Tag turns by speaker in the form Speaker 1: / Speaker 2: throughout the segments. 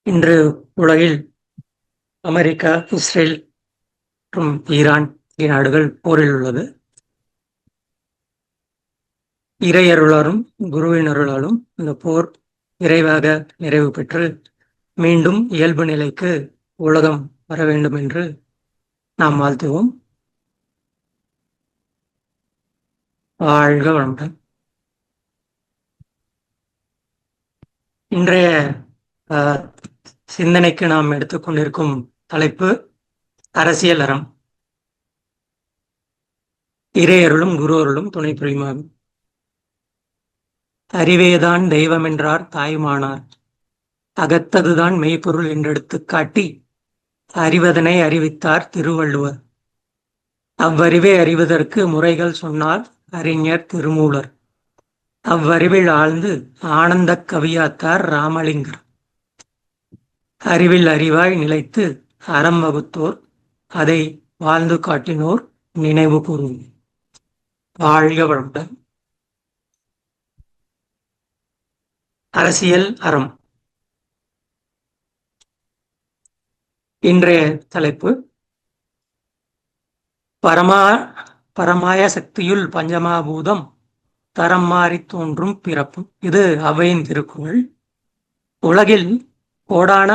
Speaker 1: இன்று உலகில் America, Israel மற்றும் ஈரான் ஆகிய நாடுகள் போரில் உள்ளது. இறையருளாலும் குருவின் அருளாலும் இந்த போர் விரைவாக நிறைவு பெற்று மீண்டும் இயல்பு நிலைக்கு உலகம் வர வேண்டும் என்று நாம் வாழ்த்துவோம். வாழ்க வளமுடன். இன்றைய சிந்தனைக்கு நாம் எடுத்துக்கொண்டிருக்கும் தலைப்பு அரசியல் அறம். இறையருளும் குரு அருளும் துணை புரியுமாகும். அறிவேதான் தெய்வமென்றார் தாய்மானார், அகத்ததுதான் மெய்ப்பொருள் என்றெடுத்துக் காட்டி அறிவதனை அறிவித்தார் திருவள்ளுவர். அவ்வறிவை அறிவதற்கு முறைகள் சொன்னார் அறிஞர் திருமூலர். அவ்வறிவில் ஆழ்ந்து ஆனந்தக் கவியாத்தார் ராமலிங்கர். அறிவில் அறிவாய் நிலைத்து அறம் வகுத்தோர், அதை வாழ்ந்து காட்டினோர் நினைவு கூறும். வாழ்க வளமுடன். அரசியல் அறம். இன்றைய தலைப்பு பரமாய சக்தியுள் பஞ்சமாபூதம் தரம் மாறி தோன்றும் பிறப்பும். இது அவையின் திருக்குறள். உலகில் கோடான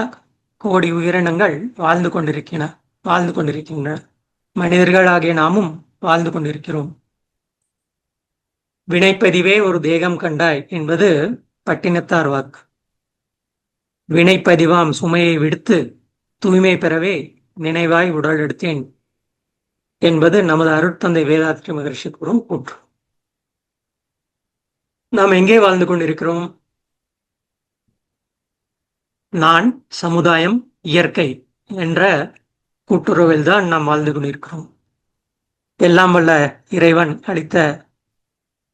Speaker 1: கோடி உயிரினங்கள் வாழ்ந்து கொண்டிருக்கின்றன. மனிதர்களாகிய நாமும் வாழ்ந்து கொண்டிருக்கிறோம். வினைப்பதிவே ஒரு தேகம் கண்டாய் என்பது பட்டினத்தார் வாக்கு. வினைப்பதிவாம் சுமையை விடுத்து தூய்மை பெறவே நினைவாய் உடல் எடுத்தேன் என்பது நமது அருட்தந்தை வேதாத்ரி மகரிஷி கூறும் கூற்று. நாம் எங்கே வாழ்ந்து கொண்டிருக்கிறோம்? நான், சமுதாயம், இயற்கை என்ற கூட்டுறவில் தான் நாம் வாழ்ந்து கொண்டிருக்கிறோம். எல்லாம் வல்ல இறைவன் அளித்த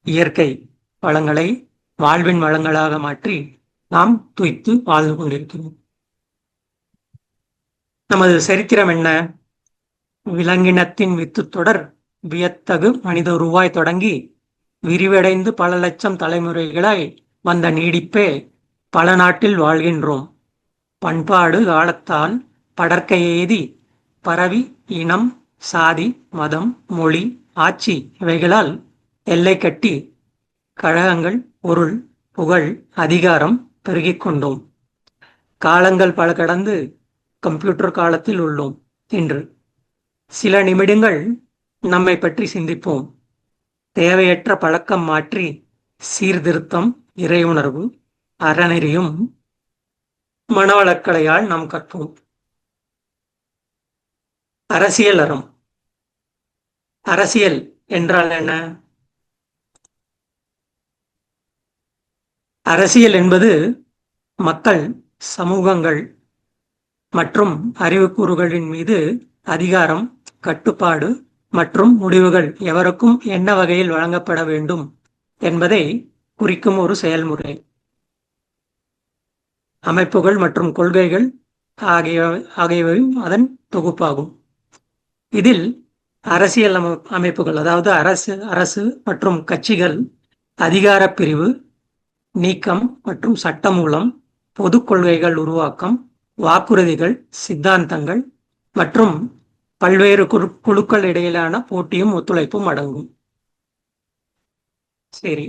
Speaker 1: இயற்கை வளங்களை வாழ்வின் வளங்களாக மாற்றி நாம் துய்த்து வாழ்ந்து கொண்டிருக்கிறோம். நமது சரித்திரம் என்ன? விலங்கினத்தின் வித்து தொடர் வியத்தகு மனித உருவாய் தொடங்கி விரிவடைந்து பல லட்சம் தலைமுறைகளாய் வந்த நீடிப்பே பல நாட்டில் வாழ்கின்றோம். பண்பாடு காலத்தால் படர்க்கை எய்தி பரவி இனம், சாதி, மதம், மொழி, ஆட்சி இவைகளால் எல்லை கட்டி கழகங்கள், பொருள், புகழ், அதிகாரம் பெருகிக் கொண்டோம். காலங்கள் பல கடந்து கம்ப்யூட்டர் காலத்தில் உள்ளோம். இன்று சில நிமிடங்கள் நம்மை பற்றி சிந்திப்போம். தேவையற்ற பழக்கம் மாற்றி சீர்திருத்தம், இறையுணர்வு, அறநெறியும் மனவளக்கலையால் நாம் கற்போம். அரசியல் அறம். அரசியல் என்றால் என்ன? அரசியல் என்பது மக்கள், சமூகங்கள் மற்றும் அறிவுக்கூறுகளின் மீது அதிகாரம், கட்டுப்பாடு மற்றும் முடிவுகள் எவருக்கும் என்ன வகையில் வழங்கப்பட வேண்டும் என்பதை குறிக்கும் ஒரு செயல்முறை. அமைப்புகள் மற்றும் கொள்கைகள் ஆகியவையும் அதன் தொகுப்பாகும். இதில் அரசியல் அமைப்புகள், அதாவது அரசு மற்றும் கட்சிகள் அதிகார பிரிவு, நீக்கம் மற்றும் சட்டம் மூலம், பொது கொள்கைகள் உருவாக்கம், வாக்குறுதிகள், சித்தாந்தங்கள் மற்றும் பல்வேறு குழுக்கள் இடையிலான போட்டியும் ஒத்துழைப்பும் அடங்கும். சரி,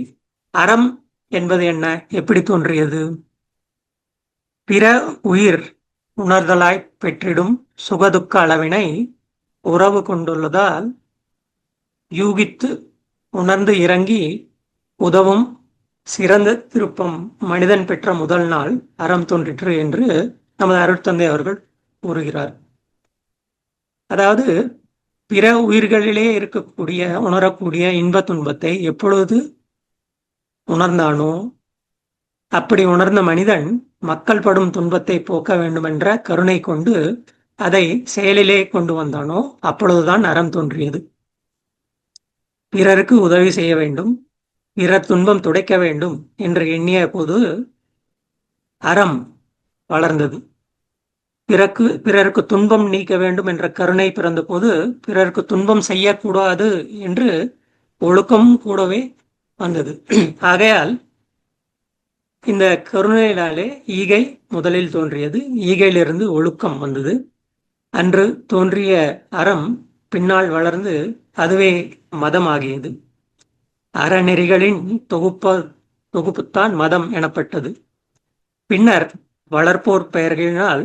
Speaker 1: அறம் என்பது என்ன? எப்படி தோன்றியது? பிற உயிர் உணர்தலாய் பெற்றிடும் சுகதுக்க அளவினை உறவு கொண்டுள்ளதால் யூகித்து உணர்ந்து இறங்கி உதவும் சிறந்த திருப்பம் மனிதன் பெற்ற முதல் நாள் அறம் தோன்றிற்று என்று நமது அருட்தந்தை அவர்கள் கூறுகிறார். அதாவது பிற உயிர்களிலே இருக்கக்கூடிய உணரக்கூடிய இன்ப துன்பத்தை எப்பொழுது உணர்ந்தானோ அப்படி உணர்ந்த மனிதன் மக்கள் படும் துன்பத்தை போக்க வேண்டுமென்ற கருணை கொண்டு அதை செயலிலே கொண்டு வந்தானோ அப்பொழுதுதான் அறம் தோன்றியது. பிறருக்கு உதவி செய்ய வேண்டும், பிறர் துன்பம் துடைக்க வேண்டும் என்று எண்ணிய போது அறம் வளர்ந்தது. பிறருக்கு துன்பம் நீக்க வேண்டும் என்ற கருணை பிறந்த போது பிறருக்கு துன்பம் செய்யக்கூடாது என்று ஒழுக்கம் கூடவே வந்தது. ஆகையால் இந்த கருணையினாலே ஈகை முதலில் தோன்றியது. ஈகையிலிருந்து ஒழுக்கம் வந்தது. அன்று தோன்றிய அறம் பின்னால் வளர்ந்து அதுவே மதமாகியது. அறநெறிகளின் தொகுப்புத்தான் மதம் எனப்பட்டது. பின்னர் வளர்ப்போர் பெயர்களினால்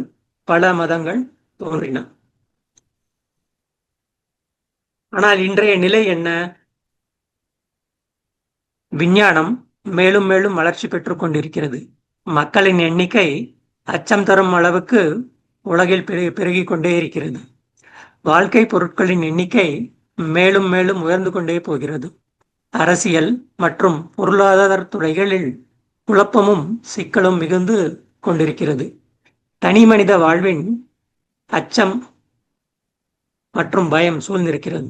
Speaker 1: பல மதங்கள் தோன்றின. ஆனால் இன்றைய நிலை என்ன? விஞ்ஞானம் மேலும் மேலும் வளர்ச்சி பெற்றுக் கொண்டிருக்கிறது. மக்களின் எண்ணிக்கை அச்சம் தரும் அளவுக்கு உலகில் பெருகிக் கொண்டே இருக்கிறது. வாழ்க்கை பொருட்களின் எண்ணிக்கை மேலும் மேலும் உயர்ந்து கொண்டே போகிறது. அரசியல் மற்றும் பொருளாதார துறைகளில் குழப்பமும் சிக்கலும் மிகுந்து கொண்டிருக்கிறது. தனி மனித வாழ்வின் அச்சம் மற்றும் பயம் சூழ்ந்திருக்கிறது.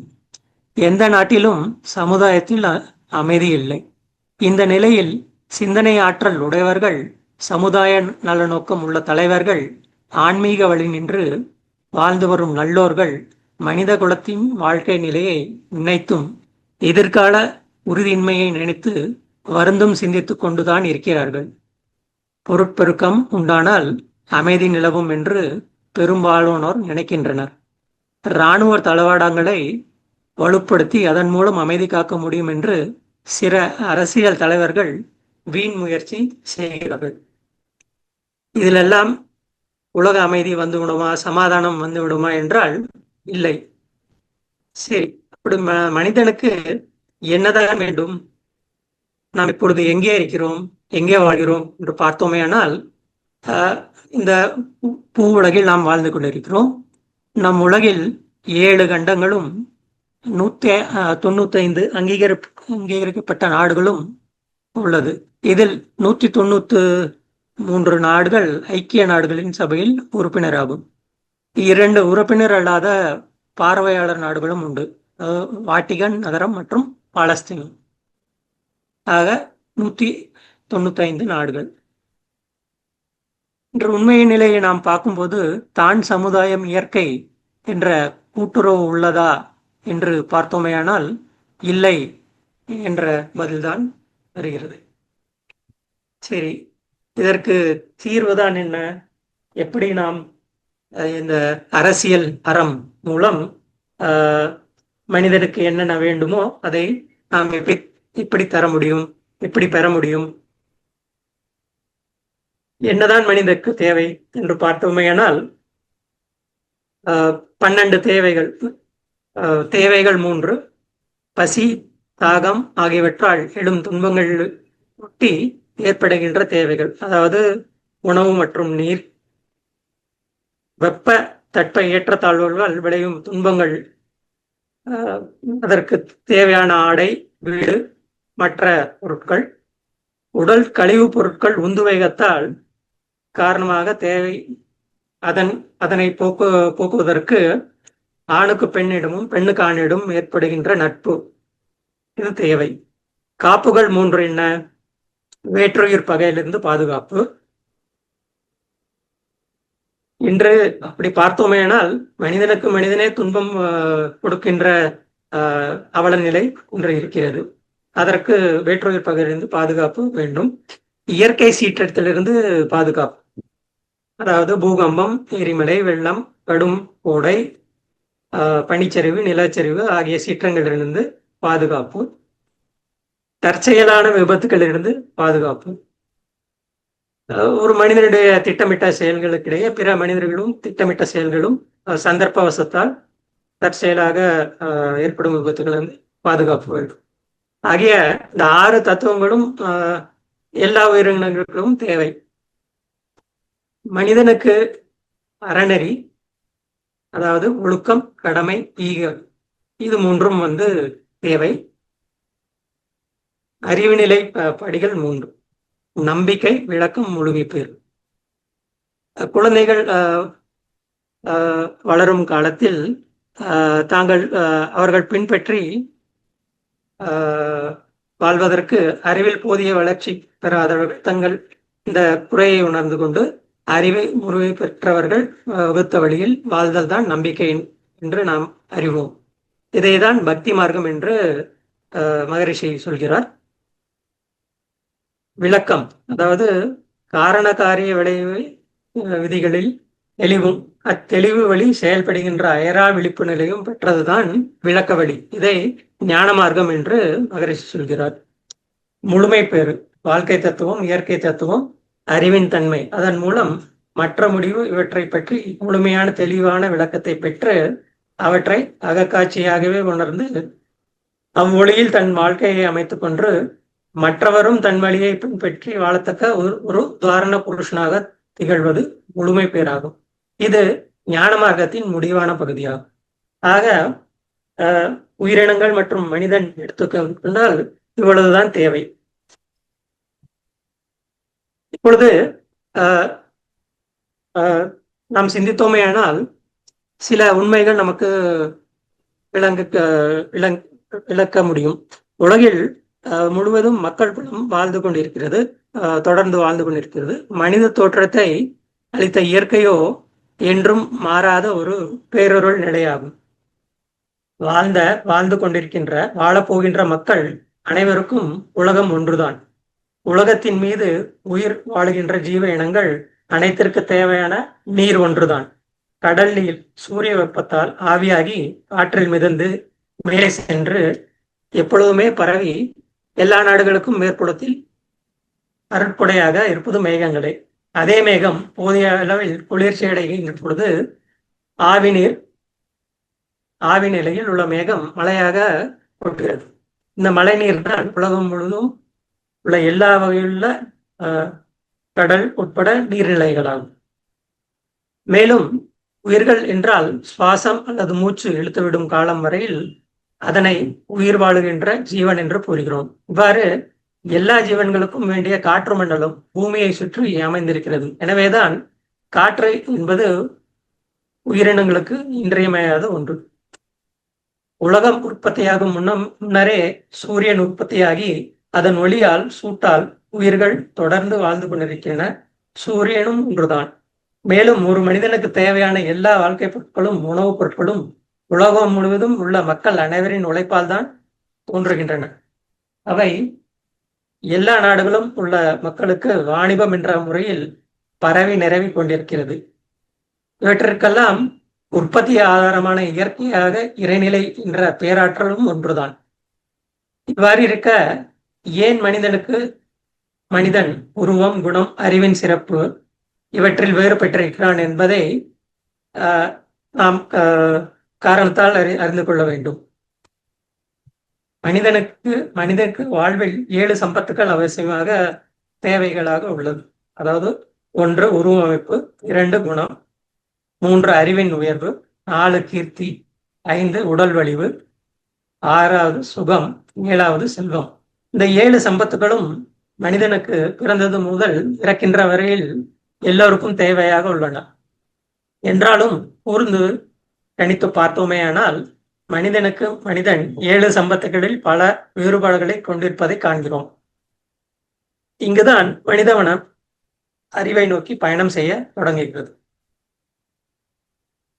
Speaker 1: எந்த நாட்டிலும் சமுதாயத்தில் அமைதி இல்லை. இந்த நிலையில் சிந்தனை ஆற்றல் உடையவர்கள், சமுதாய நலநோக்கம் உள்ள தலைவர்கள், ஆன்மீக வழி நின்று வாழ்ந்து வரும் நல்லோர்கள் மனித குலத்தின் வாழ்க்கை நிலையை நினைத்தும் எதிர்கால உறுதியின்மையை நினைத்து வருந்தும் சிந்தித்துக் கொண்டுதான் இருக்கிறார்கள். பொருட்பெருக்கம் உண்டானால் அமைதி நிலவும் என்று பெரும்பாலானோர் நினைக்கின்றனர். இராணுவ தளவாடங்களை வலுப்படுத்தி அதன் மூலம் அமைதி காக்க முடியும் என்று சில அரசியல் தலைவர்கள் வீண் முயற்சி செய்கிறார்கள். இதிலெல்லாம் உலக அமைதி வந்து விடுமா, சமாதானம் வந்து விடுமா என்றால் இல்லை. சரி, அப்படி மனிதனுக்கு என்னதான் வேண்டும்? நாம் இப்பொழுது எங்கே இருக்கிறோம், எங்கே வாழ்கிறோம் என்று பார்த்தோமேயானால், இந்த பூ உலகில் நாம் வாழ்ந்து கொண்டிருக்கிறோம். நம் உலகில் 7 கண்டங்களும் 195 அங்கீகரிக்கப்பட்ட நாடுகளும் உள்ளது. இதில் 193 நாடுகள் ஐக்கிய நாடுகளின் சபையில் உறுப்பினராகும். 2 உறுப்பினர் அல்லாத பார்வையாளர் நாடுகளும் உண்டு, வாட்டிகன் நகரம் மற்றும் பாலஸ்தீனம். ஆக 195 நாடுகள். இன்று உண்மையின் நிலையை நாம் பார்க்கும்போது, தான் சமுதாயம் இயற்கை என்ற கூட்டுறவு உள்ளதா என்று பார்த்தோமேயானால் இல்லை என்ற பதில்தான் வருகிறது. சரி, இதற்கு தீர்வுதான் என்ன? எப்படி நாம் இந்த அரசியல் அறம் மூலம் மனிதனுக்கு என்னென்ன வேண்டுமோ அதை நாம் எப்படி தர முடியும், எப்படி பெற முடியும்? என்னதான் மனிதனுக்கு தேவை என்று பார்த்தோமேயானால் 12 தேவைகள். தேவைகள் 3: பசி, தாகம் ஆகியவற்றால் எழும் துன்பங்கள் ஒட்டி ஏற்படுகின்ற தேவைகள், அதாவது உணவு மற்றும் நீர், வெப்ப தட்ப ஏற்றத்தாழ்வுகளால் விளையும் துன்பங்கள், அதற்கு தேவையான ஆடை, வீடு, மற்ற பொருட்கள், உடல் கழிவுப் பொருட்கள் உந்துவேகத்தால் காரணமாக தேவை, அதனை போக்குவதற்கு ஆணுக்கு பெண்ணிடமும் பெண்ணுக்கு ஆணிடம் ஏற்படுகின்ற நட்பு, இது தேவை. காப்புகள் 3 என்ன? வேற்றுயிர் பகையிலிருந்து பாதுகாப்பு. இன்று அப்படி பார்த்தோமேனால் மனிதனுக்கு மனிதனே துன்பம் கொடுக்கின்ற அவல நிலை இன்று இருக்கிறது. அதற்கு வேற்றுயிர் பகையிலிருந்து பாதுகாப்பு வேண்டும். இயற்கை சீற்றத்திலிருந்து பாதுகாப்பு, அதாவது பூகம்பம், எரிமலை, வெள்ளம், கடும் கோடை, பனிச்சரிவு, நிலச்சரிவு ஆகிய சீற்றங்களிலிருந்து பாதுகாப்பு. தற்செயலான விபத்துகளிலிருந்து பாதுகாப்பு. ஒரு மனிதனுடைய திட்டமிட்ட செயல்களுக்கிடையே பிற மனிதர்களும் திட்டமிட்ட செயல்களும் சந்தர்ப்பவசத்தால் தற்செயலாக ஏற்படும் விபத்துகளிலிருந்து பாதுகாப்பு வேண்டும். ஆகிய இந்த 6 தத்துவங்களும் எல்லா உயிரினங்களுக்கும் தேவை. மனிதனுக்கு அறநெறி, அதாவது ஒழுக்கம், கடமை, ஈகை, இது 3ம் தேவை. அறிவுநிலை படிகள் 3: நம்பிக்கை, விளக்கம், முழுமைப்பேறு. குழந்தைகள் வளரும் காலத்தில் அவர்கள் பின்பற்றி வாழ்வதற்கு அறிவில் போதிய வளர்ச்சி பெறாதவர்கள் தங்கள் இந்த குறையை உணர்ந்து கொண்டு அறிவை முழுமை பெற்றவர்கள் வகுத்த வழியில் வாழ்தல் தான் நம்பிக்கை என்று நாம் அறிவோம். இதைதான் பக்தி மார்க்கம் என்று மகரிஷி சொல்கிறார். விளக்கம், அதாவது காரண காரிய விளைவு விதிகளில் தெளிவும் அத்தெளிவு வழி செயல்படுகின்ற அயரா விழிப்பு நிலையும் பெற்றதுதான் விளக்க வழி. இதை ஞான மார்க்கம் என்று மகரிஷி சொல்கிறார். முழுமை பெறு வாழ்க்கை தத்துவம், இயற்கை தத்துவம், அறிவின் தன்மை, அதன் மூலம் மற்ற முடிவு இவற்றை பற்றி முழுமையான தெளிவான விளக்கத்தை பெற்று அவற்றை அகக்காட்சியாகவே உணர்ந்து அவ்வொழியில் தன் வாழ்க்கையை அமைத்துக் கொண்டு மற்றவரும் தன் வழியை பின்பற்றி வாழத்தக்க ஒரு உதாரண புருஷனாக திகழ்வது முழுமை பேராகும். இது ஞான மார்க்கத்தின் முடிவான பகுதியாகும். ஆக உயிரினங்கள் மற்றும் மனிதன் எடுத்துக்கொண்டால் இவ்வளவுதான் தேவை. இப்பொழுது நாம் சிந்தித்தோமேயானால் சில உண்மைகள் நமக்கு விளக்க முடியும். உலகில் முழுவதும் மக்கள் குலம் வாழ்ந்து கொண்டிருக்கிறது, தொடர்ந்து வாழ்ந்து கொண்டிருக்கிறது. மனித தோற்றத்தை அளித்த இயற்கையோ என்றும் மாறாத ஒரு பேரொருள் நிலையாகும். வாழ்ந்து கொண்டிருக்கின்ற வாழப்போகின்ற மக்கள் அனைவருக்கும் உலகம் ஒன்றுதான். உலகத்தின் மீது உயிர் வாழுகின்ற ஜீவ இனங்கள் அனைத்திற்கு தேவையான நீர் ஒன்றுதான். கடல் நீர் சூரிய வெப்பத்தால் ஆவியாகி காற்றில் மிதந்து மேலே சென்று எப்பொழுதுமே பரவி எல்லா நாடுகளுக்கும் மேற்புறத்தில் அருட்கொடையாக இருப்பது மேகங்களே. அதே மேகம் போதிய அளவில் குளிர்ச்சி அடைகின்ற பொழுது ஆவி நிலையில் உள்ள மேகம் மழையாக கொட்டுகிறது. இந்த மழை நீர் தான் உலகம் முழுவதும் உள்ள எல்லா வகையுள்ள கடல் உட்பட நீர்நிலைகளாகும். மேலும் உயிர்கள் என்றால் சுவாசம் அல்லது மூச்சு இழுத்துவிடும் காலம் வரையில் அதனை உயிர் வாழுகின்ற ஜீவன் என்று கூறுகிறோம். இவ்வாறு எல்லா ஜீவன்களுக்கும் வேண்டிய காற்று மண்டலம் பூமியை சுற்றி அமைந்திருக்கிறது. எனவேதான் காற்று என்பது உயிரினங்களுக்கு இன்றியமையாத ஒன்று. உலகம் உற்பத்தியாகும் முன்னரே சூரியன் உற்பத்தியாகி அதன் ஒளியால் சூட்டால் உயிர்கள் தொடர்ந்து வாழ்ந்து கொண்டிருக்கின்றன. சூரியனும் ஒன்றுதான். மேலும் ஒரு மனிதனுக்கு தேவையான எல்லா வாழ்க்கை பொருட்களும் உணவுப் பொருட்களும் உலகம் முழுவதும் உள்ள மக்கள் அனைவரின் உழைப்பால் தான் தோன்றுகின்றன. அவை எல்லா நாடுகளும் உள்ள மக்களுக்கு வாணிபம் என்ற முறையில் பரவி நிரவி கொண்டிருக்கிறது. இவற்றிற்கெல்லாம் உற்பத்தி ஆதாரமான இயற்கையாக இறைநிலை என்ற பேராற்றலும் ஒன்றுதான். இவ்வாறு இருக்க ஏன் மனிதன் உருவம், குணம், அறிவின் சிறப்பு இவற்றில் வேறுபட்டிருக்கிறான் என்பதை நாம் காரணத்தால் அறிந்து கொள்ள வேண்டும். மனிதனுக்கு வாழ்வில் 7 சம்பத்துக்கள் அவசியமாக தேவைகளாக உள்ளது. அதாவது 1 உருவ அமைப்பு, 2 குணம், 3 அறிவின் உயர்வு, 4 கீர்த்தி, 5 உடல் வலிவு, 6வது சுகம், 7வது செல்வம். இந்த 7 சம்பத்துகளும் மனிதனுக்கு பிறந்தது முதல் இறக்கின்ற வரையில் எல்லோருக்கும் தேவையாக உள்ளன. என்றாலும் கூர்ந்து கணித்து பார்த்தோமேயானால் மனிதன் 7 சம்பத்துகளில் பல வேறுபாடுகளை கொண்டிருப்பதை காண்கிறோம். இங்குதான் மனிதவனம் அறிவை நோக்கி பயணம் செய்ய தொடங்குகிறது.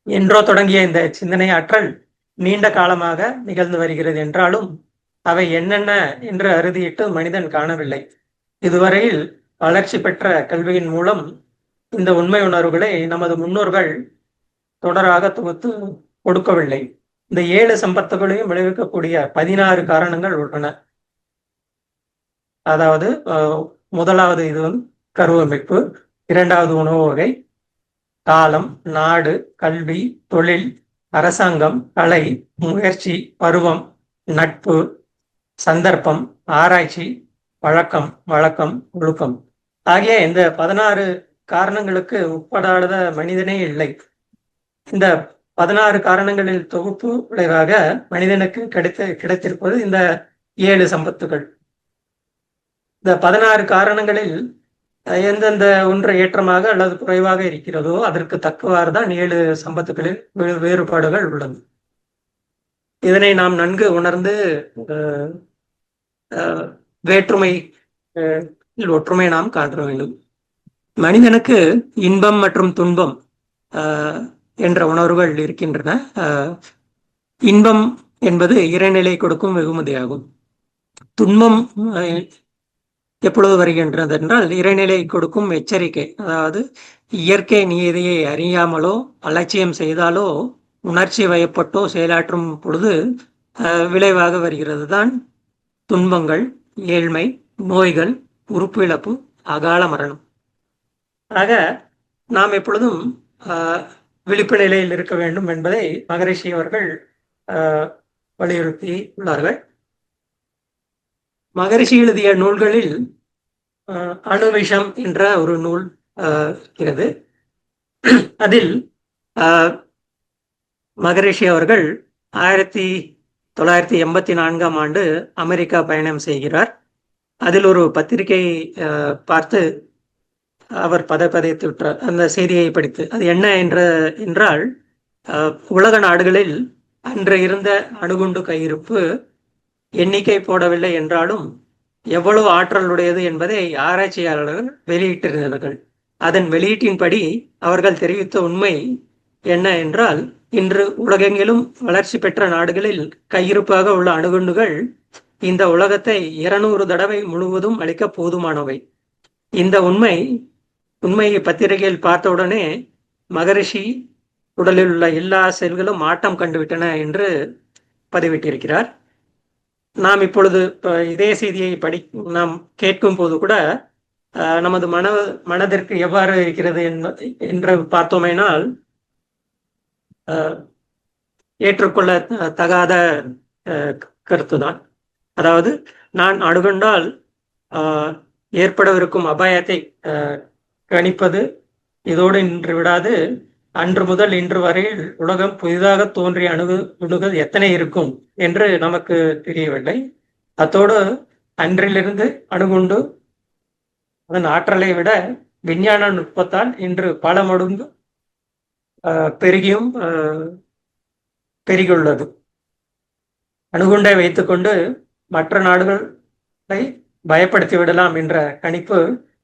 Speaker 1: என்றோ தொடங்கிய இந்த சிந்தனை ஆற்றல் நீண்ட காலமாக நிகழ்ந்து வருகிறது என்றாலும் அவை என்னென்ன என்று அறுதியிட்டு மனிதன் காணவில்லை. இதுவரையில் வளர்ச்சி பெற்ற கல்வியின் மூலம் இந்த உண்மை உணர்வுகளை நமது முன்னோர்கள் தொடராக தொகுத்து கொடுக்கவில்லை. இந்த 7 சம்பத்துகளையும் விளைவிக்கக்கூடிய 16 காரணங்கள் உள்ளன. அதாவது முதலாவது இது கருவமைப்பு, 2வது உணவு வகை, காலம், நாடு, கல்வி, தொழில், அரசாங்கம், கலை, முயற்சி, பருவம், நட்பு, சந்தர்ப்பம், ஆராய்ச்சி, பழக்கம், வழக்கம், ஒழுக்கம் ஆகிய இந்த 16 காரணங்களுக்கு உட்படாத மனிதனே இல்லை. இந்த 16 காரணங்களில் தொகுப்பு விளைவாக மனிதனுக்கு கிடைத்திருப்பது இந்த 7 சம்பத்துகள். இந்த 16 காரணங்களில் எந்தெந்த ஒன்று ஏற்றமாக அல்லது குறைவாக இருக்கிறதோ அதற்கு தக்கவாறு தான் 7 சம்பத்துகளில் வேறுபாடுகள் உள்ளது. இதனை நாம் நன்கு உணர்ந்து வேற்றுமை ஒற்றுமை நாம் காட்ட வேண்டும். மனிதனுக்கு இன்பம் மற்றும் துன்பம் என்ற உணர்வுகள் இருக்கின்றன. இன்பம் என்பது இறைநிலை கொடுக்கும் வெகுமதியாகும். துன்பம் எப்பொழுது வருகின்றது என்றால் இறைநிலை கொடுக்கும் எச்சரிக்கை. அதாவது இயற்கை நியதியை அறியாமலோ அலட்சியம் செய்தாலோ உணர்ச்சி வயப்பட்டோ செயலாற்றும் பொழுது விளைவாக வருகிறது தான் துன்பங்கள், ஏழ்மை, நோய்கள், உறுப்பு இழப்பு, அகால மரணம். ஆக நாம் எப்பொழுதும் விழிப்பு நிலையில் இருக்க வேண்டும் என்பதை மகரிஷி அவர்கள் வலியுறுத்தி உள்ளார்கள். மகரிஷி எழுதிய நூல்களில் அணுவிஷம் என்ற ஒரு நூல் இருக்கிறது. அதில் மகரிஷி அவர்கள் 1984ஆம் ஆண்டு அமெரிக்கா பயணம் செய்கிறார். அதில் ஒரு பத்திரிகை பார்த்து அவர் பதைத்து விட்டார். அந்த செய்தியை படித்து அது என்ன என்றால் உலக நாடுகளில் அன்று இருந்த அணுகுண்டு கையிருப்பு எண்ணிக்கை போடவில்லை என்றாலும் எவ்வளவு ஆற்றலுடையது என்பதை ஆராய்ச்சியாளர்கள் வெளியிட்டிருந்தார்கள். அதன் வெளியீட்டின்படி அவர்கள் தெரிவித்த உண்மை என்ன என்றால், இன்று உலகெங்கிலும் வளர்ச்சி பெற்ற நாடுகளில் கையிருப்பாக உள்ள அணுகுண்டுகள் இந்த உலகத்தை 200 தடவை முழுவதும் அளிக்க போதுமானவை. இந்த உண்மையை பத்திரிகையில் பார்த்தவுடனே மகரிஷி உடலில் உள்ள எல்லா செல்களும் ஆட்டம் கண்டுவிட்டன என்று பதிவிட்டிருக்கிறார். நாம் இப்பொழுது இதே செய்தியை நாம் கேட்கும் போது கூட நமது மனதிற்கு எவ்வாறு இருக்கிறது என்று பார்த்தோமேனால் ஏற்றுக்கொள்ள தகாத கருத்துதான். அதாவது நான் அணுகுண்டால் ஏற்படவிருக்கும் அபாயத்தை கணிப்பது இதோடு நின்று விடாது. அன்று முதல் இன்று வரையில் உலகம் புதிதாக தோன்றிய அணுகுண்டுகள் எத்தனை இருக்கும் என்று நமக்கு தெரியவில்லை. அத்தோடு அன்றிலிருந்து அணுகுண்டு அதன் ஆற்றலை விட விஞ்ஞான நுட்பத்தால் இன்று பல மடங்கு பெருகியுள்ளது. அணுகுண்டை வைத்துக்கொண்டு மற்ற நாடுகளை பயப்படுத்தி விடலாம் என்ற கணிப்பு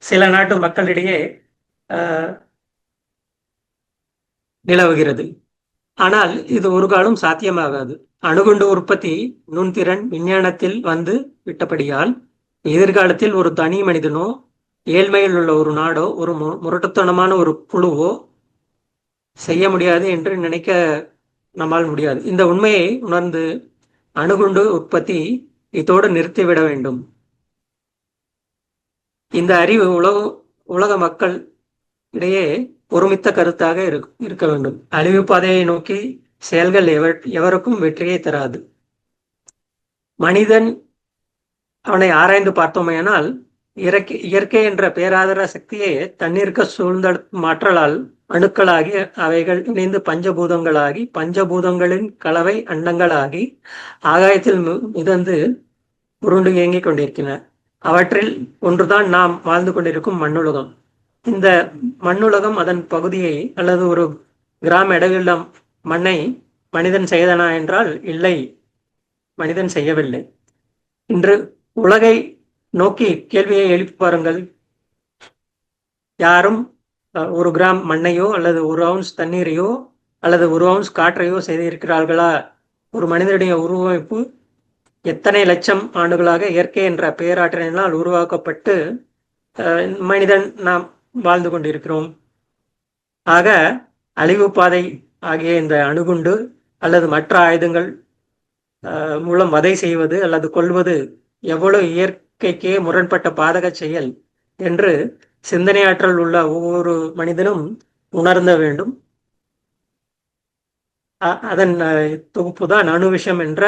Speaker 1: சில நாட்டு மக்களிடையே நிலவுகிறது. ஆனால் இது ஒரு காலம் சாத்தியமாகாது. அணுகுண்டு உற்பத்தி நுண்திறன் விஞ்ஞானத்தில் வந்து விட்டபடியால் எதிர்காலத்தில் ஒரு தனி மனிதனோ ஏழ்மையில் உள்ள ஒரு நாடோ ஒரு முரட்டுத்தனமான ஒரு குழுவோ செய்ய முடியாது என்று நினைக்க நம்மால் முடியாது. இந்த உண்மையை உணர்ந்து அணுகுண்டு உற்பத்தி இதோடு நிறுத்திவிட வேண்டும். இந்த அறிவு உலக மக்கள் இடையே ஒருமித்த கருத்தாக இருக்க வேண்டும். அழிவு பாதையை நோக்கி செயல்கள் எவருக்கும் வெற்றியை தராது. மனிதன் அவனை ஆராய்ந்து பார்த்தோமேயானால் இயற்கை என்ற பேராதார சக்தியை தண்ணீருக்கு சூழ்ந்த மாற்றலால் அணுக்களாகி அவைகள் இணைந்து பஞ்சபூதங்களாகி பஞ்சபூதங்களின் கலவை அண்டங்களாகி ஆகாயத்தில் மிதந்து உருண்டு இயங்கிக் கொண்டிருக்கின்றன. அவற்றில் ஒன்றுதான் நாம் வாழ்ந்து கொண்டிருக்கும் மண்ணுலகம். இந்த மண்ணுலகம் அதன் பகுதியை அல்லது ஒரு கிராம இடையுள்ள மண்ணை மனிதன் செய்தனா என்றால் இல்லை, மனிதன் செய்யவில்லை. இன்று உலகை நோக்கி கேள்வியை எழுப்பி பாருங்கள். யாரும் ஒரு கிராம் மண்ணையோ அல்லது ஒரு அவுன்ஸ் தண்ணீரையோ அல்லது ஒரு அவுன்ஸ் காற்றையோ செய்திருக்கிறார்களா? ஒரு மனிதனுடைய உருவமைப்பு எத்தனை லட்சம் ஆண்டுகளாக இயற்கை என்ற பேராற்றலினால் உருவாக்கப்பட்டு மனிதன் நாம் வாழ்ந்து கொண்டிருக்கிறோம். ஆக அழிவு பாதை ஆகிய இந்த அணுகுண்டு அல்லது மற்ற ஆயுதங்கள் மூலம் வதை செய்வது அல்லது கொள்வது எவ்வளவு இயற்கைக்கே முரண்பட்ட பாதக செயல் என்று சிந்தனையாற்றல் உள்ள ஒவ்வொரு மனிதனும் உணர்ந்த வேண்டும். அதன் தொகுப்பு தான் அணுவிஷம் என்ற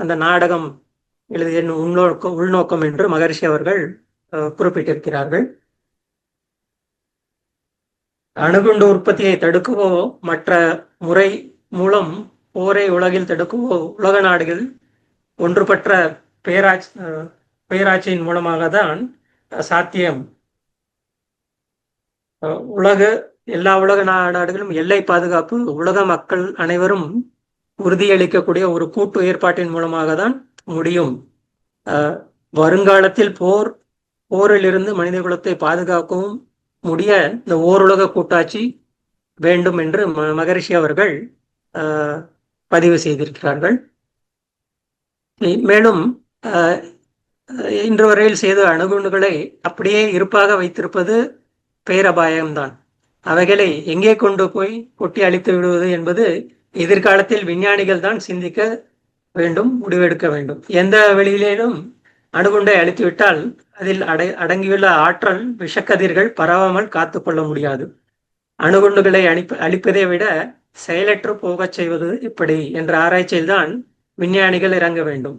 Speaker 1: அந்த நாடகம் எழுதிய உள்நோக்கம் என்று மகரிஷி அவர்கள் குறிப்பிட்டிருக்கிறார்கள். அணுகுண்டு உற்பத்தியை தடுக்கவோ மற்ற முறை மூலம் போரை உலகில் தடுக்கவோ உலக நாடுகள் ஒன்றுபட்ட பேராட்சியின் மூலமாக தான் சாத்தியம். எல்லா உலக நாடுகளும் எல்லை பாதுகாப்பு உலக மக்கள் அனைவரும் உறுதியளிக்கக்கூடிய ஒரு கூட்டு ஏற்பாட்டின் மூலமாக தான் முடியும். வருங்காலத்தில் போரிலிருந்து மனித குலத்தை பாதுகாக்கவும் முடிய இந்த ஓருலக கூட்டாட்சி வேண்டும் என்று மகரிஷி அவர்கள் பதிவு செய்திருக்கிறார்கள். மேலும் இன்று வரையில் செய்த அணுகுண்டுகளை அப்படியே இருப்பாக வைத்திருப்பது பேரபாயம்தான். அவைகளை எங்கே கொண்டு போய் கொட்டி அழித்து விடுவது என்பது எதிர்காலத்தில் விஞ்ஞானிகள் தான் சிந்திக்க வேண்டும், முடிவெடுக்க வேண்டும். எந்த வெளியிலேனும் அணுகுண்டை அழித்துவிட்டால் அதில் அடங்கியுள்ள ஆற்றல் விஷக்கதிர்கள் பரவாமல் காத்து கொள்ள முடியாது. அணுகுண்டுகளை அழிப்பதை விட செயலற்று போகச் செய்வது இப்படி என்ற ஆராய்ச்சியில்தான் விஞ்ஞானிகள் இறங்க வேண்டும்.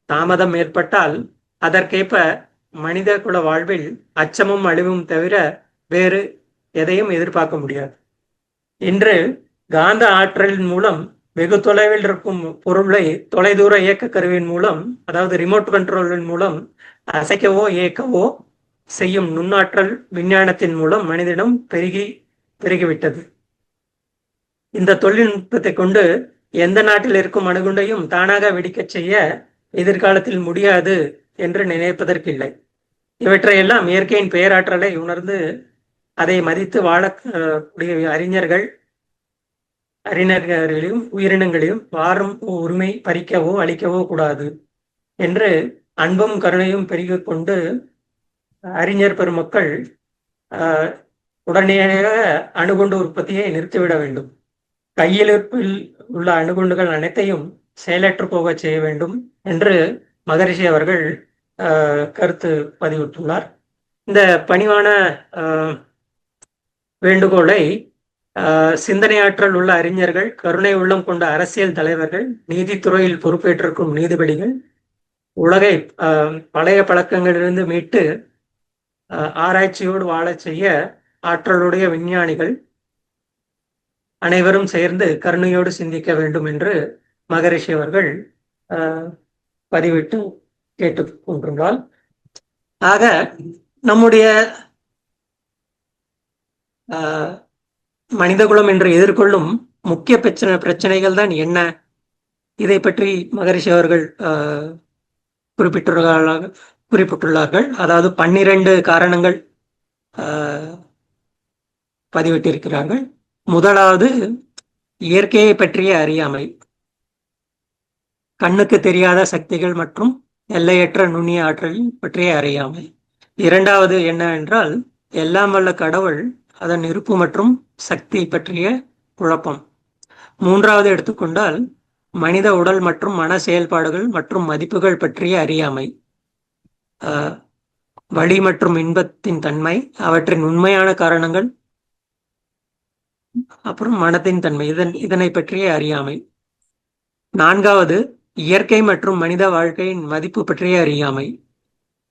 Speaker 1: தாமதம் ஏற்பட்டால் அதற்கேற்ப மனித குல வாழ்வில் அச்சமும் அழிவும் தவிர வேறு எதையும் எதிர்பார்க்க முடியாது. இன்று காந்த ஆற்றலின் மூலம் வெகு தொலைவில் இருக்கும் பொருளை தொலைதூர இயக்க கருவியின் மூலம், அதாவது ரிமோட் கண்ட்ரோலின் மூலம் அசைக்கவோ இயக்கவோ செய்யும் நுண்ணாற்றல் விஞ்ஞானத்தின் மூலம் மனிதனிடம் பெருகிவிட்டது. இந்த தொழில்நுட்பத்தை கொண்டு எந்த நாட்டில் இருக்கும் அணுகுண்டையும் தானாக வெடிக்கச் செய்ய எதிர்காலத்தில் முடியாது என்று நினைப்பதற்கில்லை. இவற்றையெல்லாம் இயற்கையின் பேராற்றலை உணர்ந்து அதை மதித்து வாழக்கூடிய அறிஞர்களையும் உயிரினங்களையும் வாரும் உரிமை பறிக்கவோ அழிக்கவோ கூடாது என்று அன்பும் கருணையும் பெருகிக் கொண்டு அறிஞர் பெருமக்கள் உடனடியாக அணுகுண்டு உற்பத்தியை நிறுத்திவிட வேண்டும். கையிருப்பில் உள்ள அணுகுண்டுகள் அனைத்தையும் செயலற்று போக செய்ய வேண்டும் என்று மகரிஷி அவர்கள் கருத்து பதிவிட்டுள்ளார். இந்த பணிவான வேண்டுகோளை சிந்தனையாற்றல் உள்ள அறிஞர்கள், கருணை உள்ளம் கொண்ட அரசியல் தலைவர்கள், நீதித்துறையில் பொறுப்பேற்றிருக்கும் நீதிபதிகள், உலகை பழைய பழக்கங்களிலிருந்து மீட்டு ஆராய்ச்சியோடு வாழச் செய்ய ஆற்றலுடைய விஞ்ஞானிகள் அனைவரும் சேர்ந்து கருணையோடு சிந்திக்க வேண்டும் என்று மகரிஷி அவர்கள் பதிவிட்டு கேட்டுக் கொண்டுள்ளார். ஆக நம்முடைய மனிதகுலம் என்று எதிர்கொள்ளும் முக்கிய பிரச்சனைகள் தான் என்ன? இதை பற்றி மகரிஷி அவர்கள் குறிப்பிட்டுள்ளார்கள். அதாவது 12 காரணங்கள் பதிவிட்டிருக்கிறார்கள். முதலாவது, இயற்கையை பற்றிய அறியாமை, கண்ணுக்கு தெரியாத சக்திகள் மற்றும் எல்லையற்ற நுண்ணிய ஆற்றல் பற்றிய அறியாமை. இரண்டாவது என்னவென்றால், எல்லாம் வல்ல கடவுள், அதன் இருப்பு மற்றும் சக்தி பற்றிய குழப்பம். மூன்றாவது எடுத்துக்கொண்டால், மனித உடல் மற்றும் மன செயல்பாடுகள் மற்றும் மதிப்புகள் பற்றிய அறியாமை, வலி மற்றும் இன்பத்தின் தன்மை, அவற்றின் உண்மையான காரணங்கள், அப்புறம் மனத்தின் தன்மை, இதனை பற்றிய அறியாமை. நான்காவது, இயற்கை மற்றும் மனித வாழ்க்கையின் மதிப்பு பற்றிய அறியாமை.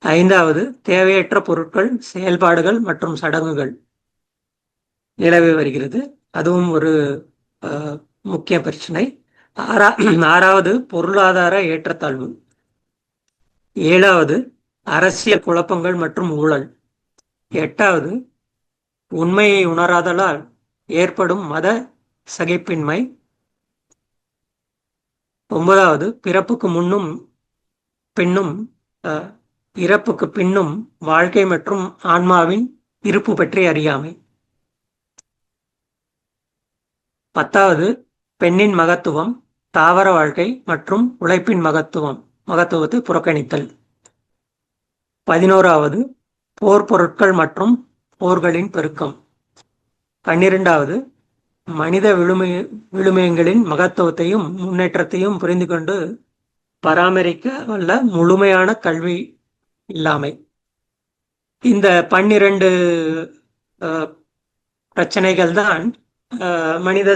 Speaker 1: ஐந்தாவது, தேவையற்ற பொருட்கள், செயல்பாடுகள் மற்றும் சடங்குகள் நிலவி வருகிறது. அதுவும் ஒரு முக்கிய பிரச்சனை. ஆறாவது, பொருளாதார ஏற்றத்தாழ்வு. ஏழாவது, அரசியல் குழப்பங்கள் மற்றும் ஊழல். எட்டாவது, உண்மையை உணராதலால் ஏற்படும் மத சகிப்பின்மை. ஒன்பதாவது, பிறப்புக்கு முன்னும் பின்னும் இறப்புக்கு பின்னும் வாழ்க்கை மற்றும் ஆன்மாவின் இருப்பு பற்றி அறியாமை. பத்தாவது, பெண்ணின் மகத்துவம், தாவர வாழ்க்கை மற்றும் உழைப்பின் மகத்துவத்தை புறக்கணித்தல். 11வது, போர் பொருட்கள் மற்றும் போர்களின் பெருக்கம். 12வது, மனித விழுமியங்களின் மகத்துவத்தையும் முன்னேற்றத்தையும் புரிந்து கொண்டு பராமரிக்க வல்ல முழுமையான கல்வி இல்லாமை. இந்த 12 பிரச்சனைகள் தான் மனித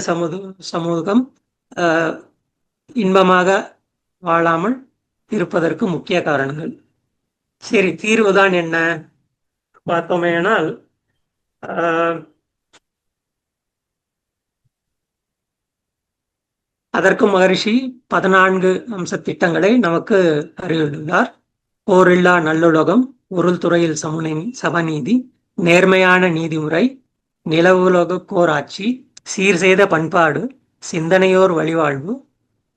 Speaker 1: சமூகம் இன்பமாக வாழாமல் இருப்பதற்கு முக்கிய காரணங்கள். சரி, தீர்வுதான் என்ன பார்த்தோமேனால், அதற்கு மகரிஷி 14 அம்ச திட்டங்களை நமக்கு அறிவித்துள்ளார். போரில்லா நல்லுலகம், பொருள் துறையில் சமநீதி, நேர்மையான நீதிமுறை, நிலவுலக கோராட்சி, சீர் செய்த பண்பாடு, சிந்தனையோர் வழிவாழ்வு,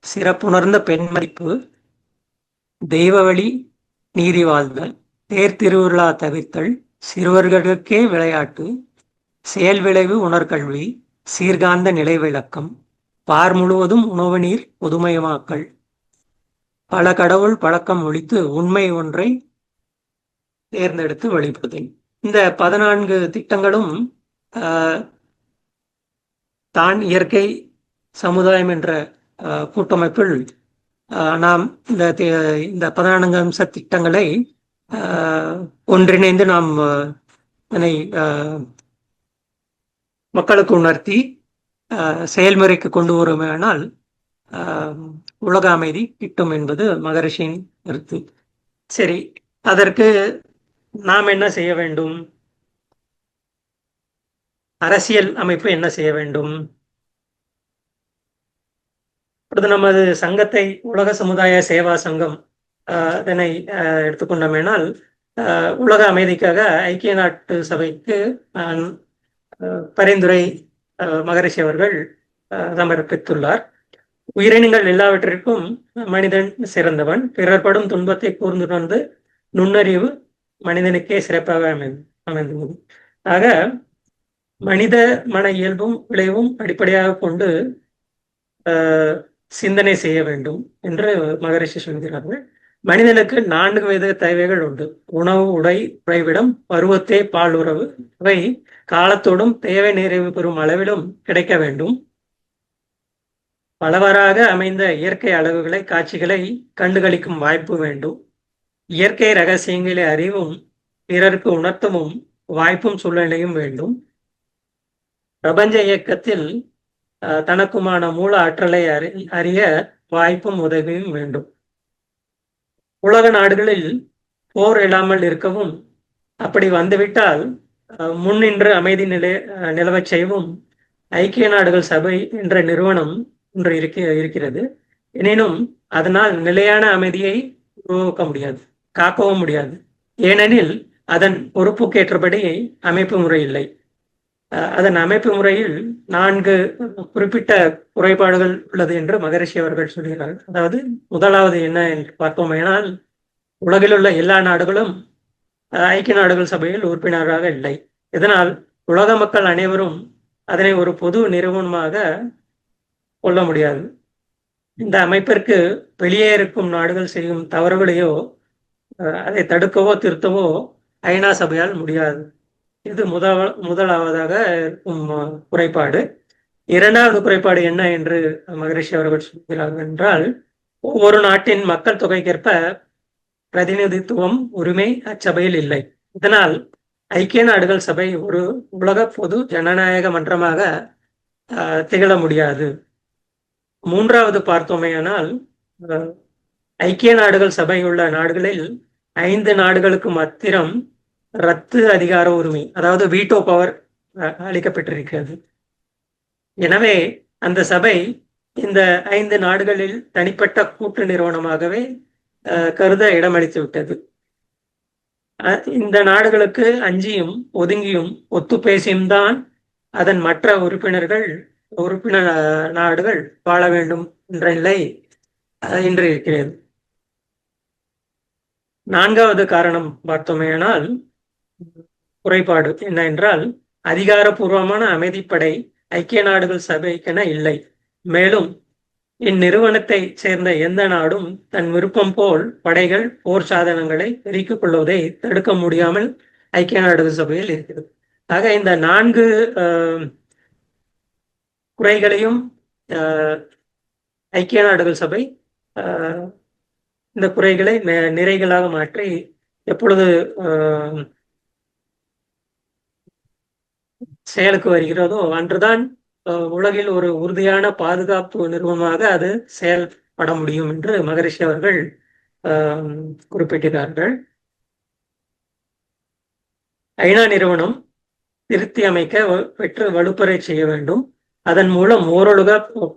Speaker 1: சிறப்புணர்ந்த பெண்மதிப்பு, தெய்வ வழி நீதி வாழ்தல், தேர் திருவிழா தவிர்த்தல், சிறுவர்களுக்கே விளையாட்டு, செயல் விளைவு உணர்கல்வி, சீர்காந்த நிலை விளக்கம், பார் முழுவதும் உணவு நீர் பொதுமயமாக்கல், பல கடவுள் பழக்கம் ஒழித்து உண்மை ஒன்றை தேர்ந்தெடுத்து வழிபடுதல். இந்த 14 திட்டங்களும் தான் இயற்கை சமுதாயம் என்ற கூட்டமைப்பில் நாம் இந்த 14 அம்ச திட்டங்களை ஒன்றிணைந்து நாம் அதனை மக்களுக்கு உணர்த்தி செயல்முறைக்கு கொண்டு வருமானால் உலக அமைதி கிட்டும் என்பது மகரிஷியின் கருத்து. சரி, அதற்கு நாம் என்ன செய்ய வேண்டும்? அரசியல் அமைப்பு என்ன செய்ய வேண்டும்? நமது சங்கத்தை உலக சமுதாய சேவா சங்கம் இதனை எடுத்துக்கொண்டோமேனால் உலக அமைதிக்காக ஐக்கிய நாட்டு சபைக்கு பரிந்துரை மகரிஷி அவர்கள் சமர்ப்பித்துள்ளார். உயிரினங்கள் எல்லாவற்றிற்கும் மனிதன் சிறந்தவன், பிறர்படும் துன்பத்தை கூர்ந்துணர்ந்து நுண்ணறிவு மனிதனுக்கே சிறப்பாக அமைந்துள்ளது. ஆக மனித மன இயல்பும் விளைவும் அடிப்படையாக கொண்டு சிந்தனை செய்ய வேண்டும் என்று மகரிஷி சொல்கிறார்கள். மனிதனுக்கு 4 வித தேவைகள் உண்டு. உணவு, உடை, உறைவிடம், பருவத்தே பால் உறவு. இவை காலத்தோடும் தேவை நிறைவு பெறும் அளவிலும் கிடைக்க வேண்டும். பலவாறாக அமைந்த இயற்கை அழகுகளை, காட்சிகளை கண்டுகளிக்கும் வாய்ப்பு வேண்டும். இயற்கை ரகசியங்களை அறிவும் பிறருக்கு உணர்த்தவும் வாய்ப்பும் சூழ்நிலையும் வேண்டும். பிரபஞ்ச இயக்கத்தில் தனக்குமான மூல ஆற்றலை அறிய வாய்ப்பும் உதவியும் வேண்டும். உலக நாடுகளில் போர் இல்லாமல் இருக்கவும், அப்படி வந்துவிட்டால் முன்னின்று அமைதி நிலவச் செய்யவும் ஐக்கிய நாடுகள் சபை என்ற நிறுவனம் ஒன்று இருக்கிறது. எனினும் அதனால் நிலையான அமைதியை உருவாக்க முடியாது, காக்கவும் முடியாது. ஏனெனில் அதன் பொறுப்புக்கேற்றபடி அமைப்பு முறை இல்லை. அதன் அமைப்பு முறையில் 4 குறிப்பிட்ட குறைபாடுகள் உள்ளது என்று மகரிஷி அவர்கள் சொல்கிறார்கள். அதாவது முதலாவது என்ன என்று பார்த்தோமேனால், உலகில் உள்ள எல்லா நாடுகளும் ஐக்கிய நாடுகள் சபையில் உறுப்பினராக இல்லை. இதனால் உலக மக்கள் அனைவரும் அதனை ஒரு பொது நிறுவனமாக கொள்ள முடியாது. இந்த அமைப்பிற்கு வெளியே இருக்கும் நாடுகள் செய்யும் தவறுகளையோ அதை தடுக்கவோ திருத்தவோ ஐநா சபையால் முடியாது. இது முதலாவதாக இருக்கும் குறைபாடு. இரண்டாவது குறைபாடு என்ன என்று மகரிஷி அவர்கள் சொல்கிறார்கள் என்றால், ஒவ்வொரு நாட்டின் மக்கள் தொகைக்கேற்ப பிரதிநிதித்துவம், உரிமை அச்சபையில் இல்லை. இதனால் ஐக்கிய நாடுகள் சபை ஒரு உலக பொது ஜனநாயக மன்றமாக திகழ முடியாது. மூன்றாவது பார்த்தோமேயானால், ஐக்கிய நாடுகள் சபை உள்ள நாடுகளில் 5 நாடுகளுக்கு மாத்திரம் ரத்து அதிகார உரிமை, அதாவது வீட்டோ பவர் அளிக்கப்பட்டிருக்கிறது. எனவே அந்த சபை இந்த 5 நாடுகளில் தனிப்பட்ட கூட்டு நிறுவனமாகவே கருத இடமளித்து விட்டது. இந்த நாடுகளுக்கு அஞ்சியும் ஒதுங்கியும் ஒத்து பேசியும் தான் அதன் மற்ற உறுப்பினர் நாடுகள் வாழ வேண்டும் என்ற நிலை இன்று இருக்கிறது. 4வது காரணம் பார்த்தோமேயானால், குறைபாடு என்ன என்றால், அதிகாரப்பூர்வமான அமைதிப்படை ஐக்கிய நாடுகள் சபைக்கென இல்லை. மேலும் இந்நிறுவனத்தை சேர்ந்த எந்த நாடும் தன் விருப்பம் போல் படைகள், போர் சாதனங்களை பெருக்கிக் கொள்வதை தடுக்க முடியாமல் ஐக்கிய நாடுகள் சபையில் இருக்கிறது. ஆக இந்த 4 குறைகளையும் ஐக்கிய நாடுகள் சபை இந்த குறைகளை நிறைகளாக மாற்றி எப்பொழுது செயலுக்கு வருகிறதோ அன்றுதான் உலகில் ஒரு உறுதியான பாதுகாப்பு நிறுவனமாக அது செயல்பட முடியும் என்று மகரிஷி அவர்கள் குறிப்பிட்டிருக்கிறார்கள். ஐநா நிறுவனம் திருத்தி அமைக்க பெற்று வலுப்பெற செய்ய வேண்டும். அதன் மூலம் ஓரொழுக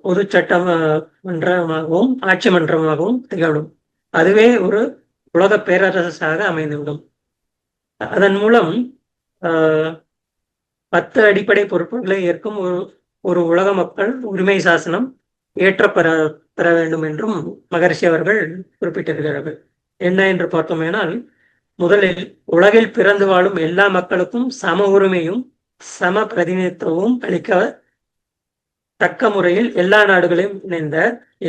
Speaker 1: பொது சட்ட மன்றமாகவும் ஆட்சி மன்றமாகவும் திகழும். அதுவே ஒரு உலக பேரரசாக அமைந்துவிடும். அதன் மூலம் 10 அடிப்படை பொறுப்புகளை ஏற்கும் ஒரு உலக மக்கள் உரிமை சாசனம் பெற வேண்டும் என்றும் மகரிஷி அவர்கள் குறிப்பிட்டிருக்கிறார்கள். என்ன என்று பார்த்தோமேனால், முதலில் உலகில் பிறந்து வாழும் எல்லா மக்களுக்கும் சம உரிமையும் சம பிரதிநிதித்துவமும் அளிக்க தக்க முறையில் எல்லா நாடுகளையும் இணைந்த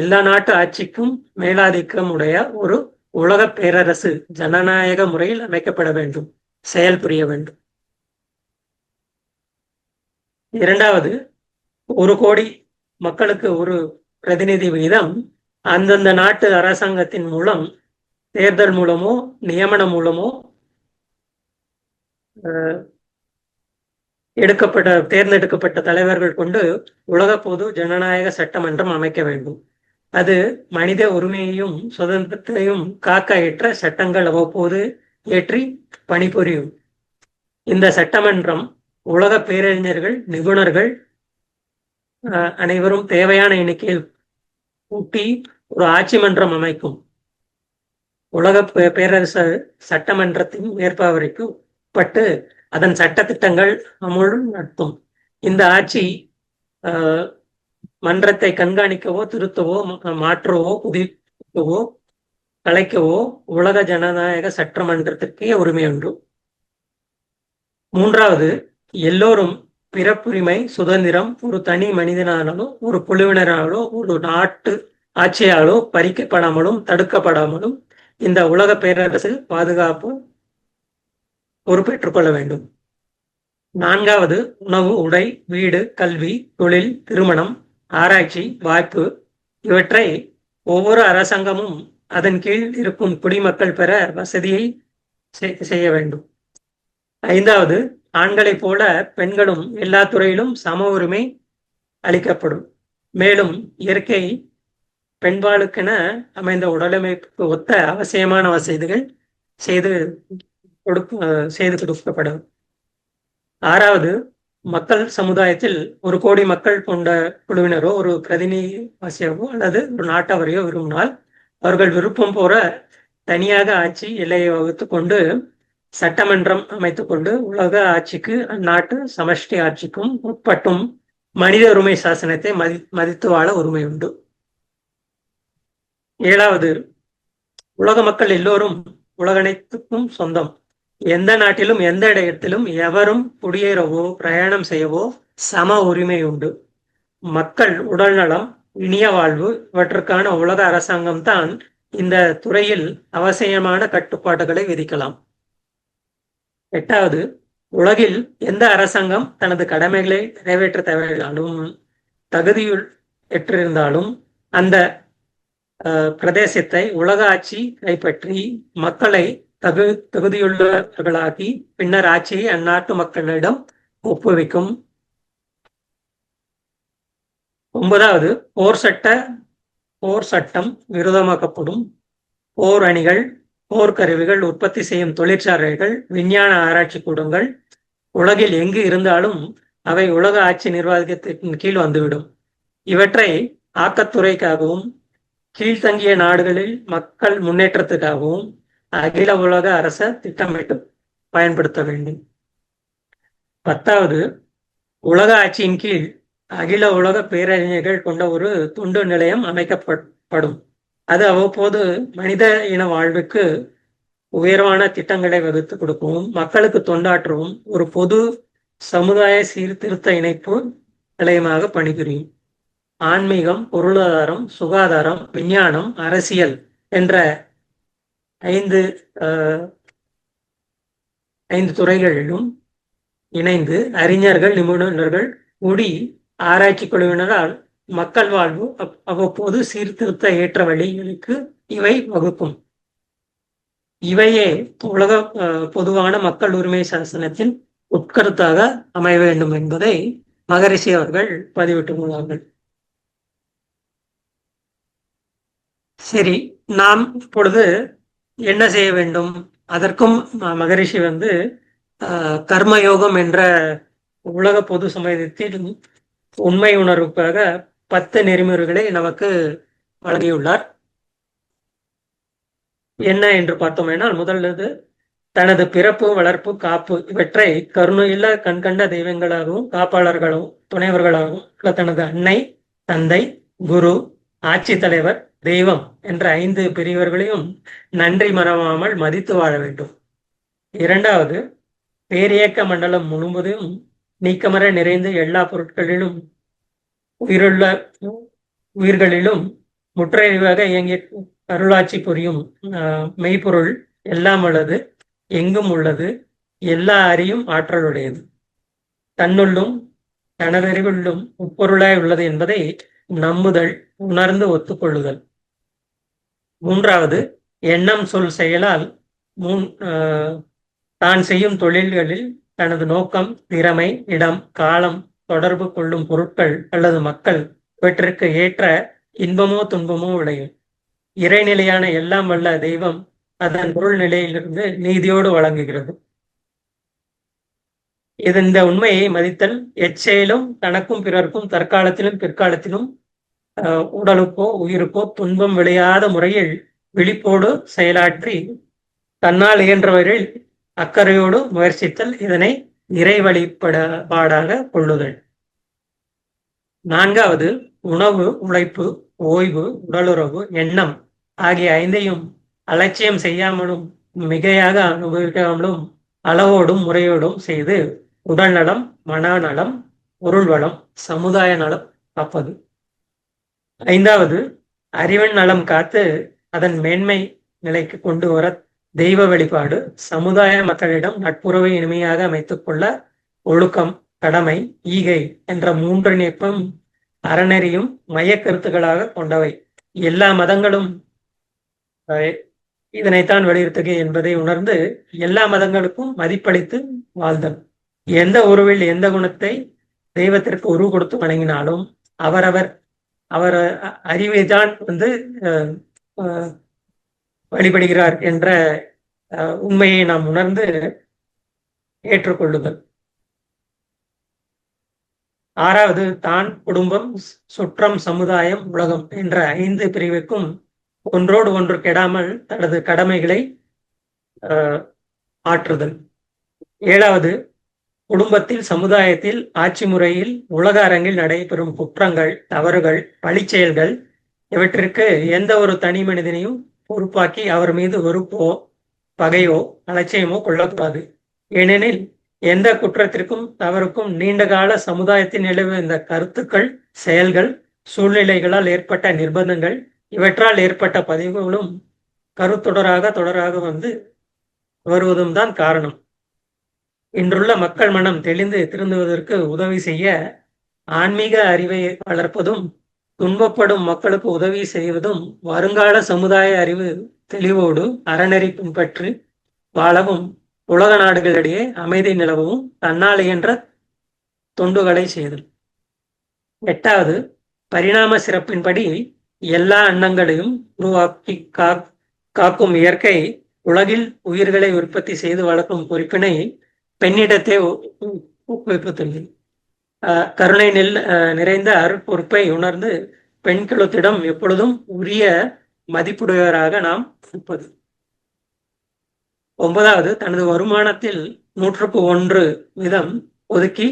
Speaker 1: எல்லா நாட்டு ஆட்சிக்கும் மேலாதிக்கம் உடைய ஒரு உலகப் பேரரசு ஜனநாயக முறையில் அமைக்கப்பட வேண்டும், செயல்புரிய வேண்டும். இரண்டாவது, 1 கோடி மக்களுக்கு ஒரு பிரதிநிதி வீதம் அந்தந்த நாட்டு அரசாங்கத்தின் மூலம், தேர்தல் மூலமோ நியமனம் மூலமோ தேர்ந்தெடுக்கப்பட்ட தலைவர்கள் கொண்டு உலக பொது ஜனநாயக சட்டமன்றம் அமைக்க வேண்டும். அது மனித உரிமையையும் சுதந்திரத்தையும் காக்க ஏற்ற சட்டங்கள் அவ்வப்போது ஏற்றி பணிபுரியும். இந்த சட்டமன்றம் உலக பேரறிஞர்கள், நிபுணர்கள் அனைவரும் தேவையான எண்ணிக்கையில் கூட்டி ஒரு ஆட்சி மன்றம் அமைக்கும். உலக பேரரசு சட்டமன்றத்தின் மேற்பார்வைக்கு உட்பட்டு அதன் சட்டத்திட்டங்கள் அமுல் நடத்தும். இந்த ஆட்சி மன்றத்தை கண்காணிக்கவோ, திருத்தவோ, மாற்றவோ, புதுப்பிக்கவோ, கலைக்கவோ உலக ஜனநாயக சட்டமன்றத்திற்கே உரிமை உண்டு. மூன்றாவது, எல்லோரும் பிறப்புரிமை, சுதந்திரம் ஒரு தனி மனிதனாலோ, ஒரு குழுவினராலோ, ஒரு நாட்டு ஆட்சியாலோ பறிக்கப்படாமலும் தடுக்கப்படாமலும் இந்த உலக பேரரசு பாதுகாப்பு பொறுப்பேற்றுக் கொள்ள வேண்டும். நான்காவது, உணவு, உடை, வீடு, கல்வி, தொழில், திருமணம், ஆராய்ச்சி, வாய்ப்பு இவற்றை ஒவ்வொரு அரசாங்கமும் அதன் கீழ் இருக்கும் குடிமக்கள் பெற வசதியை செய்ய வேண்டும். ஐந்தாவது, ஆண்களைப் போல பெண்களும் எல்லா துறையிலும் சம உரிமை அளிக்கப்படும். மேலும் இயற்கை பெண்பாளுக்கென அமைந்த உடலமைப்புக்கு ஒத்த அவசியமான வசதிகள் செய்து கொடுக்கப்படும். ஆறாவது, மக்கள் சமுதாயத்தில் 1 கோடி மக்கள் கொண்ட குழுவினரோ, ஒரு பிரதிநிதிவாசியாவோ அல்லது ஒரு நாட்டவரையோ விரும்பினால் அவர்கள் விருப்பம் போற தனியாக ஆட்சி எல்லையை வகுத்து கொண்டு சட்டமன்றம் அமைத்துக் கொண்டு உலக ஆட்சிக்கு, அந்நாட்டு சமஷ்டி ஆட்சிக்கும் உட்பட்டும் மனித உரிமை சாசனத்தை மதித்து வாழ உரிமை உண்டு. ஏழாவது, உலக மக்கள் எல்லோரும் உலகனைத்துக்கும் சொந்தம். எந்த நாட்டிலும் எந்த இடத்திலும் எவரும் குடியேறவோ பிரயாணம் செய்யவோ சம உரிமை உண்டு. மக்கள் உடல் நலம், இனிய வாழ்வு இவற்றுக்கான உலக அரசாங்கம் தான் இந்த துறையில் அவசியமான கட்டுப்பாடுகளை விதிக்கலாம். எட்டாவது, உலகில் எந்த அரசாங்கம் தனது கடமைகளை நிறைவேற்ற தேவையாலும் தகுதியுள் பெற்றிருந்தாலும் அந்த பிரதேசத்தை உலக ஆட்சி கைப்பற்றி மக்களை தகுதியுள்ளவர்களாக்கி பின்னர் ஆட்சியை அந்நாட்டு மக்களிடம் ஒப்புவிக்கும். 9வது, போர் சட்டம் விரோதமாக்கப்படும். போர் அணிகள், போர்க்கருவிகள் உற்பத்தி செய்யும் தொழிற்சாலைகள், விஞ்ஞான ஆராய்ச்சி கூடங்கள் உலகில் எங்கு இருந்தாலும் அவை உலக ஆட்சி நிர்வாகத்தின் கீழ் வந்துவிடும். இவற்றை ஆக்கத்துறைக்காகவும் கீழ்த்தங்கிய நாடுகளில் மக்கள் முன்னேற்றத்துக்காகவும் அகில உலக அரச திட்டமிட்டு பயன்படுத்த வேண்டும். 10வது, உலக ஆட்சியின் கீழ் அகில உலக பேரறிஞர்கள் கொண்ட ஒரு துண்டு நிலையம் அமைக்கப்படும். அது அவ்வப்போது மனித இன வாழ்வுக்கு உயர்வான திட்டங்களை வகுத்து கொடுக்கவும், மக்களுக்கு தொண்டாற்றவும் ஒரு பொது சமுதாய சீர்திருத்த இணைப்பு நிலையமாக பணிபுரியும். ஆன்மீகம், பொருளாதாரம், சுகாதாரம், விஞ்ஞானம், அரசியல் என்ற 5 துறைகளிலும் இணைந்து அறிஞர்கள், நிபுணர்கள் கூடி ஆராய்ச்சி குழுவினரால் மக்கள் வாழ்வு அவ்வப்போது சீர்திருத்த ஏற்ற வழிகளுக்கு இவை வகுக்கும். இவையே உலக பொதுவான மக்கள் உரிமை சாசனத்தின் உட்கருத்தாக அமைய வேண்டும் என்பதை மகரிஷி அவர்கள் பதிவிட்டுள்ளார்கள். சரி, நாம் இப்பொழுது என்ன செய்ய வேண்டும்? அதற்கும் மகரிஷி கர்மயோகம் என்ற உலக பொது சமயத்தில் உண்மை உணர்வுக்காக 10 நெறிமுறைகளை நமக்கு வழங்கியுள்ளார். என்ன என்று பார்த்தோமேனால், முதல்வது தனது பிறப்பு, வளர்ப்பு, காப்பு இவற்றை கருணையுள்ள கண்கண்ட தெய்வங்களாகவும் காப்பாளர்களாகவும் துணைவர்களாகவும் தனது அன்னை, தந்தை, குரு, ஆட்சி தலைவர், தெய்வம் என்ற 5 பெரியவர்களையும் நன்றி மறவாமல் மதித்து வாழ வேண்டும். இரண்டாவது, பேரியக்க மண்டலம் முழுவதும் நீக்கமர நிறைந்த எல்லா பொருட்களிலும் உயிருள்ள உயிர்களிலும் முற்றறிவாக அருளாட்சி புரியும் மெய்ப்பொருள் எல்லாம் உள்ளது, எங்கும் உள்ளது, எல்லா அறியும் ஆற்றலுடையது. தன்னுள்ளும் தனதறிவுள்ளும் முப்பொருளாய் உள்ளது என்பதை நம்புதல், உணர்ந்து ஒத்துக்கொள்ளுதல். மூன்றாவது, எண்ணம் சொல் செயலால் தான் செய்யும் தொழில்களில் தனது நோக்கம், திறமை, இடம், காலம், தொடர்பு கொள்ளும் பொருட்கள் அல்லது மக்கள் இவற்றிற்கு ஏற்ற இன்பமோ துன்பமோ விளையும். இறைநிலையான எல்லாம் வல்ல தெய்வம் அதன் பொருள் நிலையிலிருந்து நீதியோடு வழங்குகிறது. இந்த உண்மையை மதித்தல் எச்செயலும் தனக்கும் பிறர்க்கும் தற்காலத்திலும் பிற்காலத்திலும் உடலுக்கோ உயிருக்கோ துன்பம் விளையாத முறையில் விழிப்போடு செயலாற்றி தன்னால் இயன்றவரில் அக்கறையோடு முயற்சித்தல், இதனை இறை வழிபாடாக கொள்ளுதல். நான்காவது, உணவு, உழைப்பு, ஓய்வு, உடலுறவு, எண்ணம் ஆகிய ஐந்தையும் அலட்சியம் செய்யாமலும் மிகையாக அனுபவிக்காமலும் அளவோடும் முறையோடும் செய்து உடல் நலம், மனநலம், பொருள் வளம், சமுதாய நலம் காப்பது. ஐந்தாவது, அறிவின் நலம் காத்து அதன் மேன்மை நிலைக்கு கொண்டு வர தெய்வ வழிபாடு, சமுதாய மக்களிடம் நட்புறவை இனிமையாக அமைத்துக் கொள்ள ஒழுக்கம், கடமை, ஈகை என்ற மூன்று நிற்பம் அறநெறியும் மைய கருத்துக்களாக கொண்டவை. எல்லா மதங்களும் இதனைத்தான் வலியுறுத்துக என்பதை உணர்ந்து எல்லா மதங்களுக்கும் மதிப்பளித்து வாழ்தல். எந்த உருவில் எந்த குணத்தை தெய்வத்திற்கு உருவு கொடுத்து வணங்கினாலும் அவரவர் அவர் அறிவைதான் வழிபடுகிறார் என்ற உண்மையை நாம் உணர்ந்து ஏற்றுக்கொள்ளுதல். ஆறாவது, தான், குடும்பம், சுற்றம், சமுதாயம், உலகம் என்ற 5 பிரிவுக்கும் ஒன்றோடு ஒன்று கெடாமல் தனது கடமைகளை ஆற்றுதல். ஏழாவது, குடும்பத்தில், சமுதாயத்தில், ஆட்சி முறையில், உலக அரங்கில் நடைபெறும் குற்றங்கள், தவறுகள், பழிச்செயல்கள் இவற்றிற்கு எந்த ஒரு தனி மனிதனையும் பொறுப்பாக்கி அவர் மீது வெறுப்போ பகையோ அலட்சியமோ கொள்ளக்கூடாது. ஏனெனில் எந்த குற்றத்திற்கும் தவறுக்கும் நீண்டகால சமுதாயத்தில் நிலவு இந்த கருத்துக்கள், செயல்கள், சூழ்நிலைகளால் ஏற்பட்ட நிர்பந்தங்கள் இவற்றால் ஏற்பட்ட பதிவுகளும் தொடராக வருவதும் தான் காரணம். இன்றுள்ள மக்கள் மனம் தெளிந்து திருந்துவதற்கு உதவி செய்ய ஆன்மீக அறிவை வளர்ப்பதும், துன்பப்படும் மக்களுக்கு உதவி செய்வதும், வருங்கால சமுதாய அறிவு தெளிவோடு அறநெறி பின்பற்றி வாழவும், உலக நாடுகளிடையே அமைதி நிலவும் தன்னால் இயன்ற தொண்டுகளை செய்தல். எட்டாவது, பரிணாம சிறப்பின்படி எல்லா அன்னங்களையும் உருவாக்கி காக்கும் இயற்கை உலகில் உயிர்களை உற்பத்தி செய்து வளர்க்கும் பொறுப்பினை பெண்ணிடத்தை ஊக்குவிப்பதில்லை. கருணை நிறைந்த அருட்பொறுப்பை உணர்ந்து பெண் குலத்திடம் எப்பொழுதும் உரிய மதிப்புடையவராக நாம் இருப்பது. 9வது, தனது வருமானத்தில் 101 ஒதுக்கி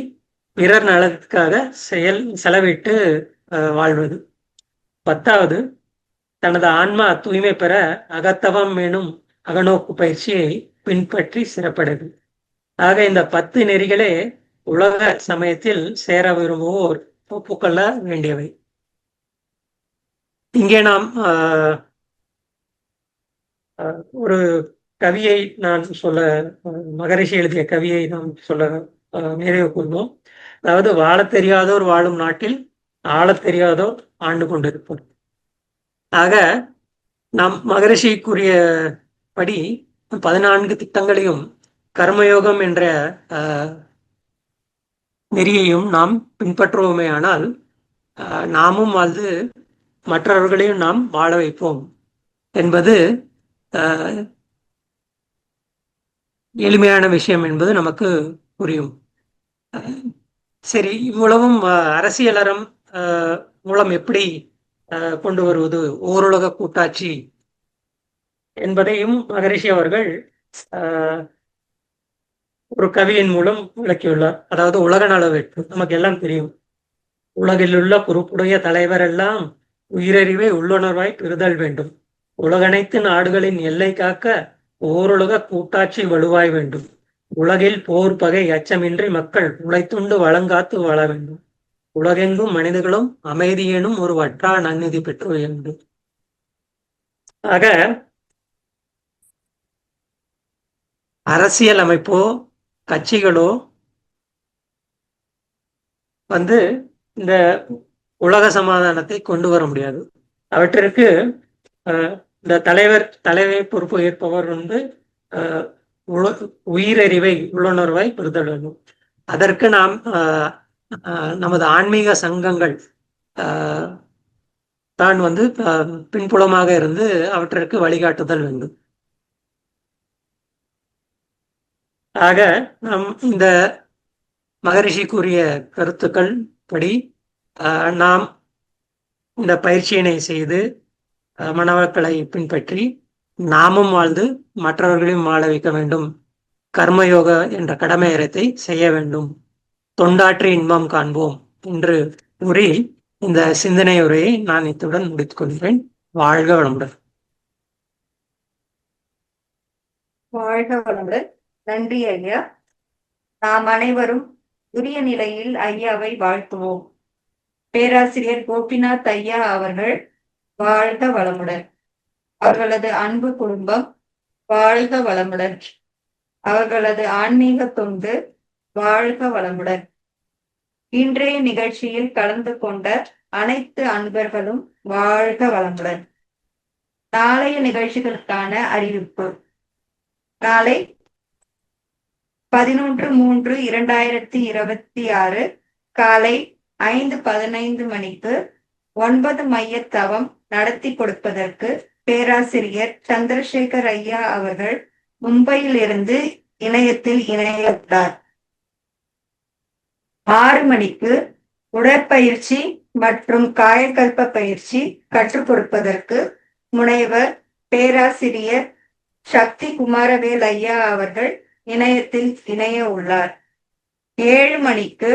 Speaker 1: பிறர் நலத்துக்காக செலவிட்டு வாழ்வது. 10வது, தனது ஆன்மா தூய்மை பெற அகத்தவம் எனும் அகநோக்கு பயிற்சியை பின்பற்றி சிறப்படைது. ஆக இந்த 10 நெறிகளே உலக சமயத்தில் சேர விரும்புவோர் ஒப்புக்கொள்ள வேண்டியவை. இங்கே நாம் ஒரு கவியை நான் சொல்ல, மகரிஷி எழுதிய கவியை நாம் சொல்ல நிறைவு கூறுவோம். அதாவது, வாழத் தெரியாதோர் வாழும் நாட்டில் ஆழத் தெரியாதோர் ஆண்டு கொண்டிருப்போம். ஆக நாம் மகரிஷி கூறிய படி 14 திட்டங்களையும் கர்மயோகம் என்ற நெறியையும் நாம் பின்பற்றுவோமே ஆனால் நாமும் வாழ்ந்து மற்றவர்களையும் நாம் வாழ வைப்போம் என்பது எளிமையான விஷயம் என்பது நமக்கு புரியும். சரி, இவ்வளவும் அரசியலறம் மூலம் எப்படி கொண்டு வருவது ஓருலக கூட்டாட்சி என்பதையும் மகரிஷி அவர்கள் ஒரு கவியின் மூலம் விளக்கியுள்ளார். அதாவது, உலக நல வேட்பு நமக்கு எல்லாம் தெரியும். உலகில் உள்ள பொறுப்புடைய தலைவர் எல்லாம் உயிரறிவை உள்ளுணர்வாய் பெறுதல் வேண்டும். உலகனைத்து நாடுகளின் எல்லை காக்க ஓருலக கூட்டாட்சி வலுவாய் வேண்டும். உலகில் போர் பகை அச்சமின்றி மக்கள் உழைத்துண்டு வளங்காத்து வாழ வேண்டும். உலகெங்கும் மனிதர்களும் அமைதி எனும் ஒரு வற்றா நன்னிதி பெற்று வேண்டும். ஆக அரசியல் அமைப்போ கட்சிகளோ வந்து இந்த உலக சமாதானத்தை கொண்டு வர முடியாது. அவற்றிற்கு இந்த தலைமை பொறுப்பு ஏற்பவர் வந்து உயிரறிவை உள்ளுணர்வை பெறுதல் வேண்டும். அதற்கு நாம் நமது ஆன்மீக சங்கங்கள் தான் வந்து பின்புலமாக இருந்து அவற்றிற்கு வழிகாட்டுதல் வேண்டும். ஆக நாம் இந்த மகரிஷி கூறிய கருத்துக்கள் படி நாம் இந்த பயிற்சியினை செய்து மனவக்களை பின்பற்றி நாமும் வாழ்ந்து மற்றவர்களையும் வாழ வைக்க வேண்டும். கர்மயோக என்ற கடமையறத்தை செய்ய வேண்டும். தொண்டாற்றி இன்பம் காண்போம் என்று கூறி இந்த சிந்தனை உரையை நான் இத்துடன் முடித்துக் கொள்கிறேன். வாழ்க வளமுடன்.
Speaker 2: வாழ்க வளமுடன். நன்றி ஐயா. நாம் அனைவரும் உரிய நிலையில் ஐயாவை வாழ்த்துவோம். பேராசிரியர் கோபிநாத் ஐயா அவர்கள் வாழ்க வளமுடன். அவர்களது அன்பு குடும்பம் வாழ்க வளமுடன். அவர்களது ஆன்மீக தொண்டு வாழ்க வளமுடன். இன்றைய நிகழ்ச்சியில் கலந்து கொண்ட அனைத்து அன்பர்களும் வாழ்க வளமுடன். நாளைய நிகழ்ச்சிகளுக்கான அறிவிப்பு. நாளை 11/3/2026 காலை 5:15 மணிக்கு 9 மைய தவம் நடத்தி கொடுப்பதற்கு பேராசிரியர் சந்திரசேகர் ஐயா அவர்கள் மும்பையில் இருந்து இணையத்தில் இணையவுள்ளார். 6 மணிக்கு உடற்பயிற்சி மற்றும் காயக்கல்ப பயிற்சி கற்றுக் கொடுப்பதற்கு முனைவர் பேராசிரியர் சக்தி குமாரவேல் ஐயா அவர்கள் இணையத்தில் இணைய உள்ளார். 7 மணிக்கு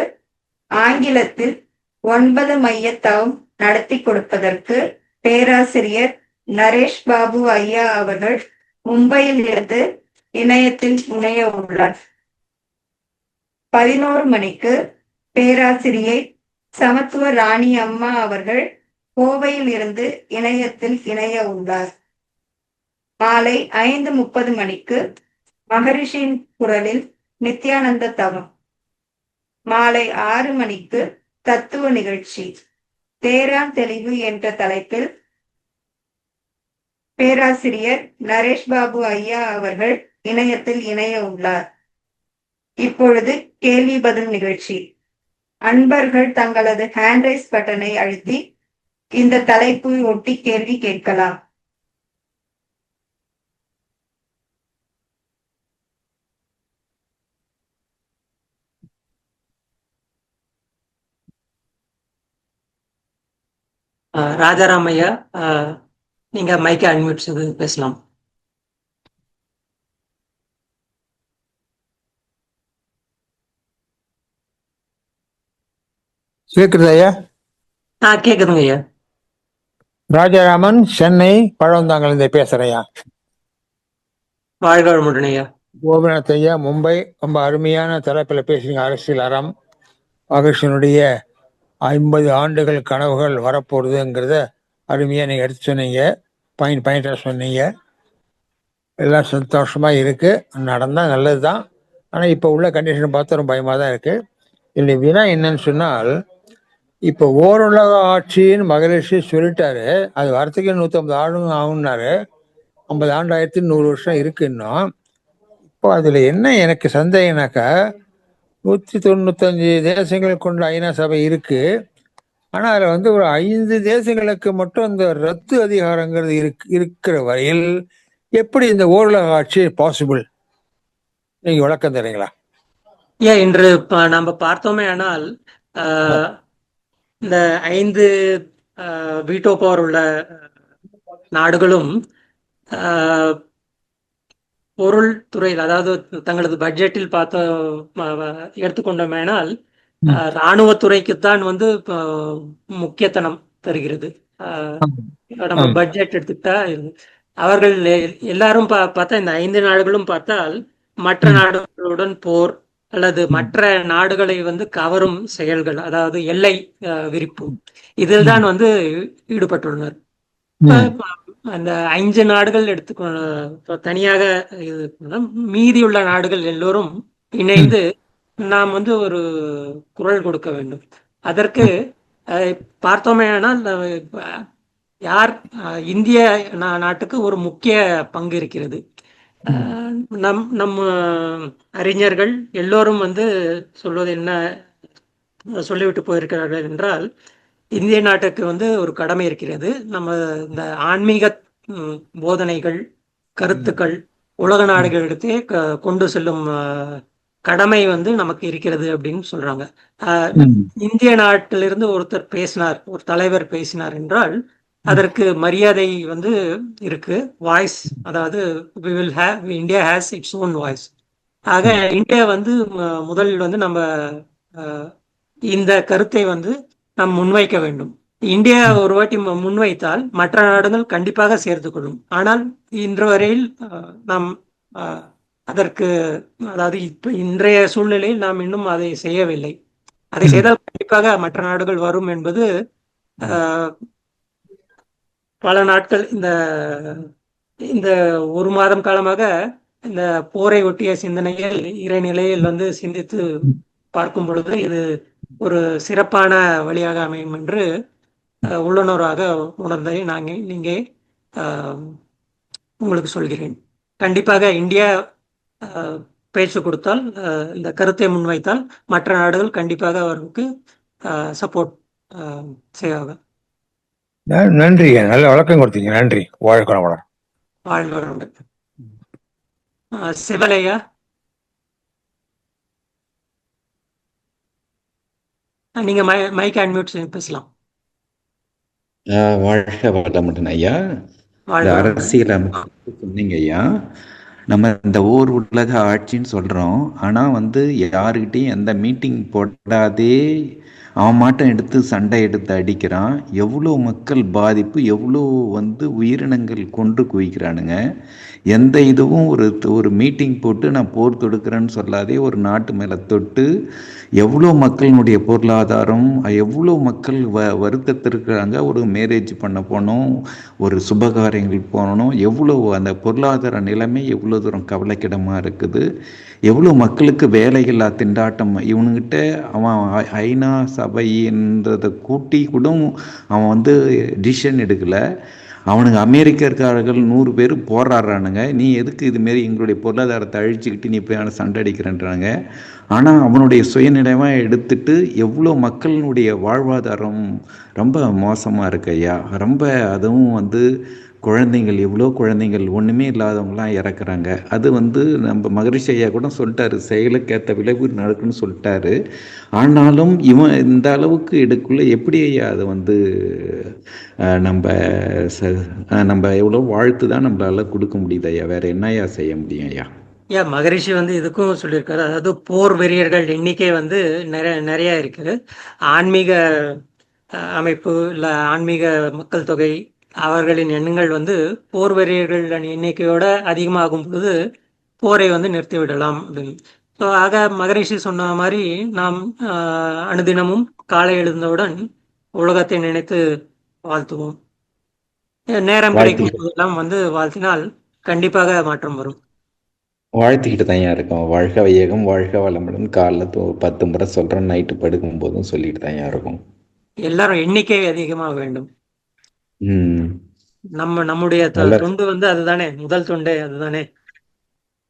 Speaker 2: ஆங்கிலத்தில் 9 மைய தவம் நடத்தி கொடுப்பதற்கு பேராசிரியர் நரேஷ் பாபு ஐயா அவர்கள் மும்பையில் இருந்து இணையத்தில் இணைய உள்ளார். 11 மணிக்கு பேராசிரியை சமத்துவ ராணி அம்மா அவர்கள் கோவையில் இருந்து இணையத்தில் இணைய உள்ளார். மாலை 5:30 மணிக்கு மகரிஷியின் குரலில் நித்யானந்த தவம். மாலை 6 மணிக்கு தத்துவ நிகழ்ச்சி தேரான் தெளிவு என்ற தலைப்பில் பேராசிரியர் நரேஷ் பாபு ஐயா அவர்கள் இணையத்தில் இணைய உள்ளார். இப்பொழுது கேள்வி பதில் நிகழ்ச்சி. அன்பர்கள் தங்களது ஹேண்ட் ரைஸ் பட்டனை அழுத்தி இந்த தலைப்பை ஒட்டி கேள்வி கேட்கலாம்.
Speaker 1: ராஜாராமையா, நீங்க மைக்கை அன்மியூட் செய்து பேசலாம்.
Speaker 3: கேக்குது ஐயா?
Speaker 1: கேக்குதுங்க ஐயா.
Speaker 3: ராஜாராமன், சென்னை பழவந்தாங்கலேருந்து பேசுறையா.
Speaker 1: வாழ்க வளமுடன் ஐயா.
Speaker 3: கோபிநாத் ஐயா, மும்பை. ரொம்ப அருமையான தலைப்பில் பேசுறீங்க. அரசியல் அறம், மகிழ்ச்சியினுடைய 50 ஆண்டுகள் கனவுகள் வரப்போகுதுங்கிறத அருமையாக நீங்கள் எடுத்து சொன்னீங்க. பாயிண்டாக சொன்னீங்க. எல்லாம் சந்தோஷமா இருக்கு. நடந்தால் நல்லது தான். ஆனால் இப்போ உள்ள கண்டிஷன் பார்த்தா ரொம்ப பயமாக தான் இருக்கு. இல்லை வினா என்னன்னு சொன்னால், இப்போ ஓருலக ஆட்சின்னு மகரிஷி சொல்லிட்டாரு. அது வரத்துக்கு 150 ஆண்டு ஆகுனாரு. 50 ஆண்டு ஆயிரத்தி 100 வருஷம் இருக்கு இன்னும். இப்போ அதுல என்ன எனக்கு சந்தேகம்னாக்கா, 195 தேசங்கள் கொண்ட ஐநா சபை இருக்கு. ஆனா அதுல வந்து ஒரு 5 தேசங்களுக்கு மட்டும் அந்த ரத்து அதிகாரங்கிறது இருக்கிற வரையில் எப்படி இந்த ஓருலக ஆட்சி பாசிபிள்? நீங்க விளக்கம் தரீங்களா?
Speaker 1: ஏன் இன்று நம்ம பார்த்தோமே ஆனால் இந்த 5 வீட்டோ பவர் உள்ள நாடுகளும் பொருள் துறையில், அதாவது தங்களது பட்ஜெட்டில் எடுத்துக்கொண்டோமேனால் இராணுவத்துறைக்குத்தான் வந்து முக்கியத்துவம் தருகிறது. நம்ம பட்ஜெட் எடுத்துக்கிட்டா அவர்கள் எல்லாரும் பார்த்தா இந்த 5 நாடுகளும் பார்த்தால் மற்ற நாடுகளுடன் போர் அல்லது மற்ற நாடுகளை வந்து கவரும் செயல்கள், அதாவது எல்லை விரிப்பு, இதில் தான் வந்து ஈடுபட்டுள்ளனர். இப்ப
Speaker 3: ம்,
Speaker 1: அந்த 5 நாடுகள் இப்ப தனியாக இது பண்ணா, மீதியுள்ள நாடுகள் எல்லோரும்
Speaker 3: ம்,
Speaker 1: இணைந்து நாம் வந்து ஒரு குரல் கொடுக்க வேண்டும். அதற்கு
Speaker 3: ம்,
Speaker 1: பார்த்தோமேயானால் இப்ப யார் இந்திய நாட்டுக்கு ஒரு முக்கிய பங்கு இருக்கிறது.
Speaker 3: ம்,
Speaker 1: நம்ம அறிஞர்கள் எல்லோரும் வந்து சொல்வது என்ன சொல்லிவிட்டு போயிருக்கிறார்கள் என்றால், இந்திய நாட்டுக்கு வந்து ஒரு கடமை இருக்கிறது. நம்ம இந்த ஆன்மீக போதனைகள்,
Speaker 3: ம்,
Speaker 1: கருத்துக்கள் உலக
Speaker 3: ம்,
Speaker 1: நாடுகளிடத்தே கொண்டு செல்லும் கடமை வந்து நமக்கு இருக்கிறது அப்படின்னு சொல்றாங்க. அ
Speaker 3: ம்,
Speaker 1: இந்திய நாட்டிலிருந்து ஒருத்தர் பேசினார், ஒரு தலைவர் பேசினார் என்றால்,
Speaker 3: ம்,
Speaker 1: அதற்கு மரியாதை வந்து இருக்கு. வாய்ஸ் அதாவது India has its own voice. ஆக
Speaker 3: ம்,
Speaker 1: இந்தியா வந்து முதலில் வந்து நம்ம அ இந்த கருத்தை வந்து நாம் முன்வைக்க வேண்டும். இந்தியா
Speaker 3: ம்,
Speaker 1: ஒரு வாட்டி முன்வைத்தால் மற்ற நாடுகள் கண்டிப்பாக சேர்த்துக் கொள்ளும். ஆனால் இன்று வரையில் நாம் அ அதற்கு அதாவது இப்ப இன்றைய சூழ்நிலையில் நாம் இன்னும் அதை செய்யவில்லை. அதை
Speaker 3: ம்,
Speaker 1: செய்தால் கண்டிப்பாக மற்ற நாடுகள் வரும் என்பது அ பல நாட்கள் இந்த இந்த 1 மாதம் காலமாக இந்த போரை ஒட்டிய சிந்தனைகள் இறைநிலையில் வந்து சிந்தித்து
Speaker 3: ம்.
Speaker 1: பார்க்கும் பொழுது, இது ஒரு சிறப்பான வழியாக அமையும் என்று உள்ளுணர்வாக உணர்ந்ததை நீங்க அ உங்களுக்கு சொல்கிறேன். கண்டிப்பாக இந்தியா அ பேச்சு கொடுத்தால், இந்த கருத்தை முன்வைத்தால், மற்ற நாடுகள் கண்டிப்பாக அவருக்கு சப்போர்ட் அ செய்வாங்க.
Speaker 3: நன்றிங்க. நல்ல விளக்கம் கொடுத்தீங்க. நன்றி. வாழ்க வளமுடன்.
Speaker 1: வாழ்க வளமுடன். சிவலையா, நீங்க மைக் அன்மியூட் செய்து பேசலாம்.
Speaker 4: வாழ்க வளமுடன் ஐயா. இந்த
Speaker 1: வாழ்க வளமுடன்.
Speaker 4: அரசியல் அமைப்பு சொன்னீங்க ஐயா. நம்ம இந்த ஓர் உலக ஆட்சின்னு சொல்றோம். ஆனா வந்து யாருக்கிட்டையும் எந்த மீட்டிங் போடாதே அவன் மாட்டம் எடுத்து சண்டை எடுத்து அடிக்கிறான். எவ்வளோ மக்கள் பாதிப்பு, எவ்வளோ வந்து உயிரினங்கள் கொன்று குவிக்கிறானுங்க. எந்த இதுவும் ஒரு மீட்டிங் போட்டு நான் போர் தொடுக்கிறேன்னு சொல்லாதே ஒரு நாட்டு மேலே தொட்டு எவ்வளோ மக்களினுடைய பொருளாதாரம், எவ்வளோ மக்கள் வருத்தத்திருக்கிறாங்க. ஒரு மேரேஜ் பண்ண போனோம், ஒரு சுபகாரியங்கள் போனோம், எவ்வளோ அந்த பொருளாதார நிலைமை எவ்வளோ தூரம் கவலைக்கிடமாக இருக்குது. எவ்வளோ மக்களுக்கு வேலையில்லா திண்டாட்டம். இவனுங்கிட்ட அவன் ஐநா சபைன்றதை கூட்டி கூட அவன் வந்து டிசிஷன் எடுக்கலை. அவனுங்க அமெரிக்கக்காரர்கள் 100 பேர் போராடுறானுங்க. நீ எதுக்கு இதுமாரி எங்களுடைய பொருளாதாரத்தை அழிச்சுக்கிட்டு நீ போய் சண்டை அடிக்கிறேன்றாங்க. ஆனால் அவனுடைய சுயநினைவாக எடுத்துட்டு எவ்வளோ மக்களினுடைய வாழ்வாதாரம் ரொம்ப மோசமாக இருக்கு ஐயா. ரொம்ப அதுவும் வந்து குழந்தைங்கள், எவ்வளோ குழந்தைங்கள் ஒன்றுமே இல்லாதவங்களாம் இறக்குறாங்க. அது வந்து நம்ம மகரிஷி ஐயா கூட சொல்லிட்டாரு, செயலுக்கேற்ற விளைவு நடக்குன்னு சொல்லிட்டாரு. ஆனாலும் இவன் இந்த அளவுக்கு எடுக்குள்ள எப்படி ஐயா அதை வந்து நம்ம நம்ம எவ்வளோ வாழ்த்து தான் நம்மளால கொடுக்க முடியுது ஐயா. வேற என்ன ஐயா செய்ய முடியும் ஐயா?
Speaker 1: மகரிஷி வந்து இதுக்கும் சொல்லியிருக்காரு. அதாவது போர் வெறியர்கள் எண்ணிக்கை வந்து நிறைய இருக்கு. ஆன்மீக அமைப்பு இல்ல ஆன்மீக மக்கள் தொகை அவர்களின் எண்ணங்கள் வந்து போர் வெறியர்கள் எண்ணிக்கையோட அதிகமாகும் பொழுது போரை வந்து நிறுத்தி விடலாம் அப்படின்னு. ஸோ ஆக மகரிஷி சொன்ன மாதிரி நாம் அனுதினமும் காலை எழுந்தவுடன் உலகத்தை நினைத்து வாழ்த்துவோம். நேரம் கிடைக்கும்
Speaker 4: வாழ்த்திக்கிட்டு
Speaker 1: போதெல்லாம் வந்து வாழ்த்தினால் கண்டிப்பாக மாற்றம் வரும்.
Speaker 4: வாழ்த்திக்கிட்டு தான் இருக்கோம். வாழ்க வையகம், வாழ்க வளமுடன். காலைல 10 முறை சொல்கிறோம், நைட்டு படுக்கும் போதும் சொல்லிட்டு தான் இருக்கும்.
Speaker 1: எல்லாரும் எண்ணிக்கை அதிகமாக வேண்டும்.
Speaker 4: ம்.
Speaker 1: நம்முடைய
Speaker 4: நல்ல
Speaker 1: தொண்டு வந்து அதுதானே, முதல் தொண்டே அதுதானே.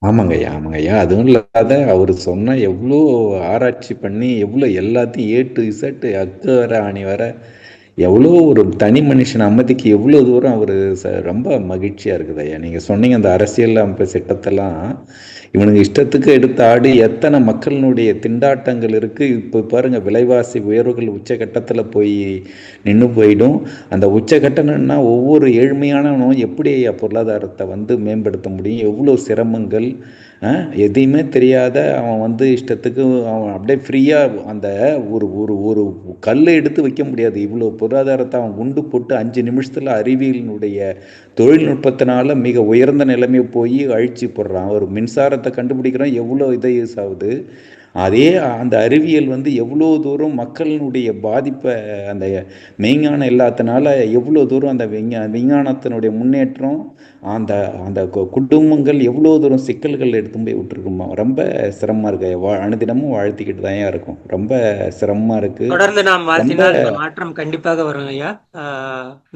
Speaker 4: ஆமாங்கய்யா, ஆமாங்கய்யா. அதுவும் இல்லாத அவர் சொன்ன எவ்வளோ ஆராய்ச்சி பண்ணி எவ்வளோ எல்லாத்தையும் ஏ டு இசட் அக்கு வர ஆணி வர எவ்வளோ ஒரு தனி மனுஷன் அமைதிக்கு எவ்வளோ தூரம் அவர் ரொம்ப மகிழ்ச்சியாக இருக்குது ஐயா. நீங்கள் சொன்னீங்க அந்த அரசியல் அமைப்பு சட்டத்தெல்லாம் இவனுங்க இஷ்டத்துக்கு எடுத்து ஆடி எத்தனை மக்களினுடைய திண்டாட்டங்கள் இருக்குது. இப்போ பாருங்கள், விலைவாசி உயர்வுகள் உச்சகட்டத்தில் போய் நின்று போயிடும். அந்த உச்சகட்டணம்னா ஒவ்வொரு ஏழ்மையானவனும் எப்படி ஐயா பொருளாதாரத்தை வந்து மேம்படுத்த முடியும்? எவ்வளோ சிரமங்கள். எதையுமே தெரியாத அவன் வந்து இஷ்டத்துக்கு அவன் அப்படியே ஃப்ரீயாக அந்த ஒரு ஒரு ஒரு கல்லை எடுத்து வைக்க முடியாது. இவ்வளோ பொருளாதாரத்தை அவன் குண்டு போட்டு 5 நிமிஷத்தில் அறிவியலினுடைய தொழில்நுட்பத்தினால மிக உயர்ந்த நிலைமையை போய் அழிச்சு போடுறான். ஒரு மின்சாரத்தை கண்டுபிடிக்கிறான், எவ்வளோ இதை யூஸ் ஆகுது. அதே அந்த அறிவியல் வந்து எவ்வளோ தூரம் மக்களினுடைய பாதிப்பை அந்த மெய்ஞானம் இல்லாதனால எவ்வளோ தூரம் அந்த விஞ்ஞானத்தினுடைய முன்னேற்றம் அந்த அந்த குடும்பங்கள் எவ்வளோ தூரம் சிக்கல்கள் எடுத்து போய் விட்டுருக்குமா. ரொம்ப சிரமமாக இருக்கு. அனுதினமும் வாழ்த்திக்கிட்டு தான் இருக்கும். ரொம்ப சிரமமாக இருக்கு.
Speaker 1: தொடர்ந்து நாம்
Speaker 4: ரொம்ப
Speaker 1: வாழ்த்தினால் இந்த மாற்றம் கண்டிப்பாக வரும் ஐயா.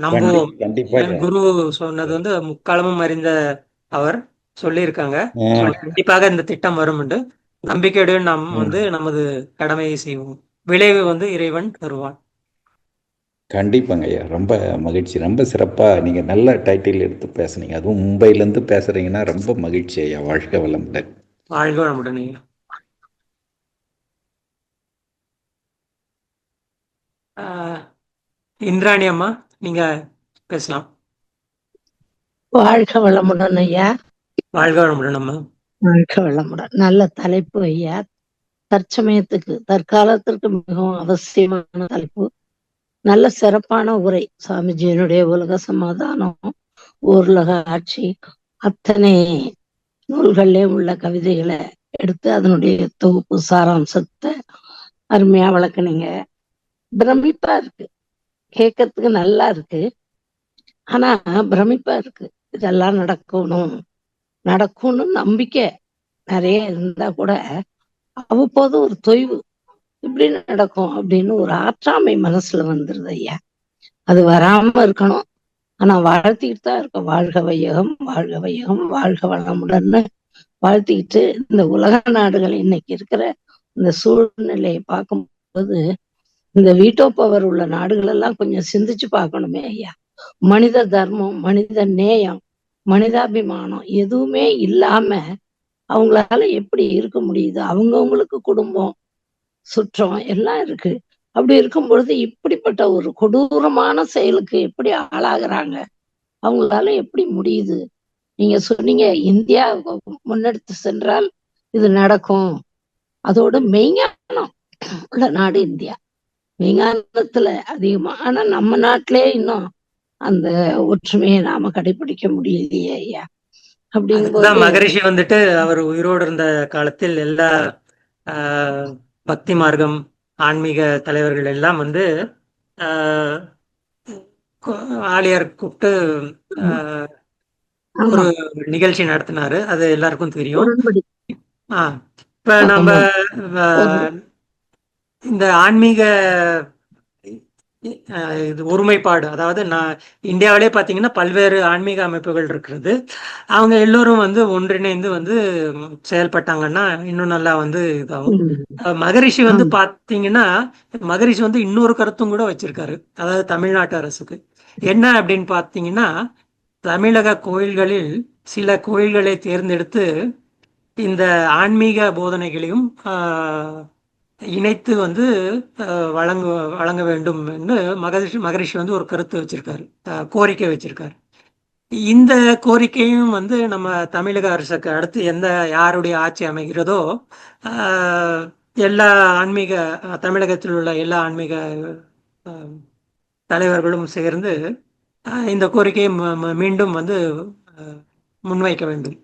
Speaker 1: நம்புவோம்.
Speaker 4: கண்டிப்பாக
Speaker 1: என் குரு சொன்னது வந்து முக்காலமும் அறிந்த அவர் சொல்லியிருக்காங்க. கண்டிப்பாக இந்த திட்டம் வரும் என்று நம்பிக்கையுடன் நாம் வந்து நமது கடமையை செய்வோம். விளைவு வந்து இறைவன் தருவான்.
Speaker 4: கண்டிப்பாங்க ஐயா. ரொம்ப மகிழ்ச்சி. ரொம்ப சிறப்பாக நீங்கள் நல்ல டைட்டில் எடுத்து பேசுனீங்க. அதுவும் மும்பையிலேருந்து பேசுகிறீங்கன்னா ரொம்ப மகிழ்ச்சி ஐயா. வாழ்க வளமுடன்.
Speaker 1: வாழ்க வளமுடன் ஐயா. இந்திராணி அம்மா, நீங்க பேசலாம்.
Speaker 5: வாழ்க வளமுடன் ஐயா.
Speaker 1: வாழ்க வளமுடன் அம்மா.
Speaker 5: வாழ்க வளமுடன். நல்ல தலைப்பு ஐயா. தற்சமயத்துக்கு தற்காலத்திற்கு மிகவும் அவசியமான தலைப்பு. நல்ல சிறப்பான உரை. சாமிஜியினுடைய உலக சமாதானம், ஊர்லக ஆட்சி, அத்தனை நூல்களிலே உள்ள கவிதைகளை எடுத்து அதனுடைய தொகுப்பு சாராம்சத்தை அருமையா வளர்க்குனீங்க. பிரமிப்பா இருக்கு, கேட்கறதுக்கு நல்லா இருக்கு. ஆனா பிரமிப்பா இருக்கு. இதெல்லாம் நடக்கும்னு நம்பிக்கை நிறைய இருந்தா கூட அவ்வப்போது ஒரு தொய்வு, இப்படி நடக்கும் அப்படின்னு ஒரு ஆற்றாமை மனசுல வந்துருது ஐயா. அது வராம இருக்கணும். ஆனா வாழ்த்திக்கிட்டு தான் இருக்கோம். வாழ்க வையகம், வாழ்க வையகம், வாழ்க வளமுடன்னு வாழ்த்திக்கிட்டு இந்த உலக நாடுகள் இன்னைக்கு இருக்கிற இந்த சூழ்நிலையை பார்க்கும்போது இந்த வீட்டோ பவர் உள்ள நாடுகள் எல்லாம் கொஞ்சம் சிந்திச்சு பார்க்கணுமே ஐயா. மனித தர்மம், மனித நேயம், மனிதாபிமானம் எதுவுமே இல்லாம அவங்களால எப்படி இருக்க முடியுது? அவங்கவுங்களுக்கு குடும்பம், சுற்றம் எல்லாம் இருக்கு. அப்படி இருக்கும் பொழுது இப்படிப்பட்ட ஒரு கொடூரமான செயலுக்கு எப்படி ஆளாகிறாங்க? அவங்களால எப்படி முடியுது? நீங்க சொன்னீங்க இந்தியா முன்னெடுத்து சென்றால் இது நடக்கும். அதோட மெய்ஞானம் உள்ள நாடு இந்தியா. மெய்ஞானத்துல அதிகமா. ஆனா நம்ம நாட்டிலே இன்னும் அந்த ஒற்றுமையை நாம கடைபிடிக்க முடியலையே ஐயா. அப்படிங்கும்போது
Speaker 1: மகரிஷி வந்துட்டு அவர் உயிரோடு இருந்த காலத்தில் எல்லா பக்தி மார்க்கம் ஆன்மீக தலைவர்கள் எல்லாம் வந்து ஆலியார் கூப்பிட்டு ஒரு நிகழ்ச்சி நடத்தினாரு. அது எல்லாருக்கும் தெரியும். இப்ப நம்ம இந்த ஆன்மீக இது ஒருமைப்பாடு, அதாவது இந்தியாவிலே பார்த்தீங்கன்னா பல்வேறு ஆன்மீக அமைப்புகள் இருக்கிறது. அவங்க எல்லோரும் வந்து ஒன்றிணைந்து வந்து செயல்பட்டாங்கன்னா இன்னும் நல்லா வந்து இதாகும். மகரிஷி வந்து பார்த்தீங்கன்னா மகரிஷி வந்து இன்னொரு கருத்தும் கூட வச்சிருக்காரு. அதாவது தமிழ்நாட்டு அரசுக்கு என்ன அப்படின்னு பார்த்தீங்கன்னா, தமிழக கோயில்களில் சில கோயில்களை தேர்ந்தெடுத்து இந்த ஆன்மீக போதனைகளையும் இணைத்து வந்து வழங்க வேண்டும் என்று மகரிஷி வந்து ஒரு கருத்து வச்சிருக்காரு, கோரிக்கை வச்சிருக்காரு. இந்த கோரிக்கையும் வந்து நம்ம தமிழக அரசுக்கு அடுத்து யாருடைய ஆட்சி அமைகிறதோ எல்லா ஆன்மீக தமிழகத்தில் உள்ள எல்லா ஆன்மீக தலைவர்களும் சேர்ந்து இந்த கோரிக்கையை மீண்டும் வந்து முன்வைக்க வேண்டும்.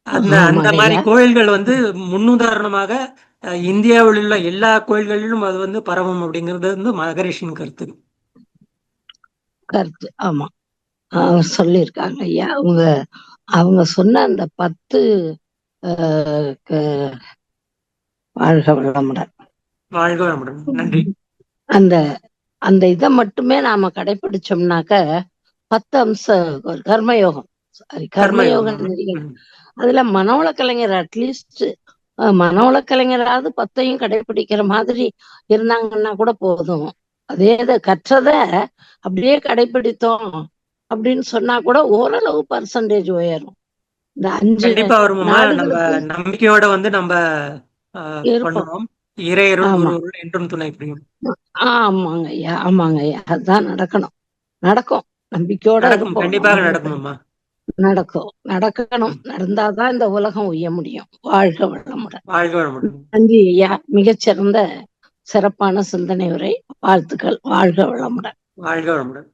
Speaker 1: அந்த மாதிரி கோயில்கள் வந்து முன்னுதாரணமாக இந்தியாவில் உள்ள எல்லா கோயில்களிலும் அது வந்து பரவும் அப்படிங்கிறது வந்து மகரிஷின் கருத்து.
Speaker 5: ஆமா, அவர் சொல்லியிருக்காங்க ஐயா. அவங்க சொன்ன அந்த 10 வாழ்க வளமுடன்.
Speaker 1: வாழ்க வளமுடன். நன்றி.
Speaker 5: அந்த இதை மட்டுமே நாம கடைபிடிச்சோம்னாக்க 10 அம்ச கர்மயோகம், கர்மயோகம் அதுல மனவள கலைஞர் அட்லீஸ்ட் மனவள கலைஞராவது 10ஐயும் கடைபிடிக்கிற மாதிரி இருந்தாங்கன்னா கூட போதும். அதே கற்றத அப்படியே கடைபிடித்தோம் அப்படின்னு சொன்னா கூட ஓரளவு பர்சன்டேஜ் உயரும். இந்த 5
Speaker 1: நம்பிக்கையோட வந்து நம்ம பண்ணுவோம். இறையருள் என்றும் துணை புரியும்.
Speaker 5: ஆமாங்க ஐயா, ஆமாங்க ஐயா. அதுதான் நடக்கும். நம்பிக்கையோட
Speaker 1: கண்டிப்பாக நடக்கும்மா.
Speaker 5: நடக்கணும். நடந்தாதான் இந்த உலகம் உய்ய முடியும். வாழ்க வளமுடன்.
Speaker 1: வாழ்க வளமுடன்.
Speaker 5: நன்றி ஐயா. மிகச்சிறந்த சிறப்பான சிந்தனை உரை. வாழ்த்துக்கள். வாழ்க வளமுடன்.
Speaker 1: வாழ்க வளமுடன்.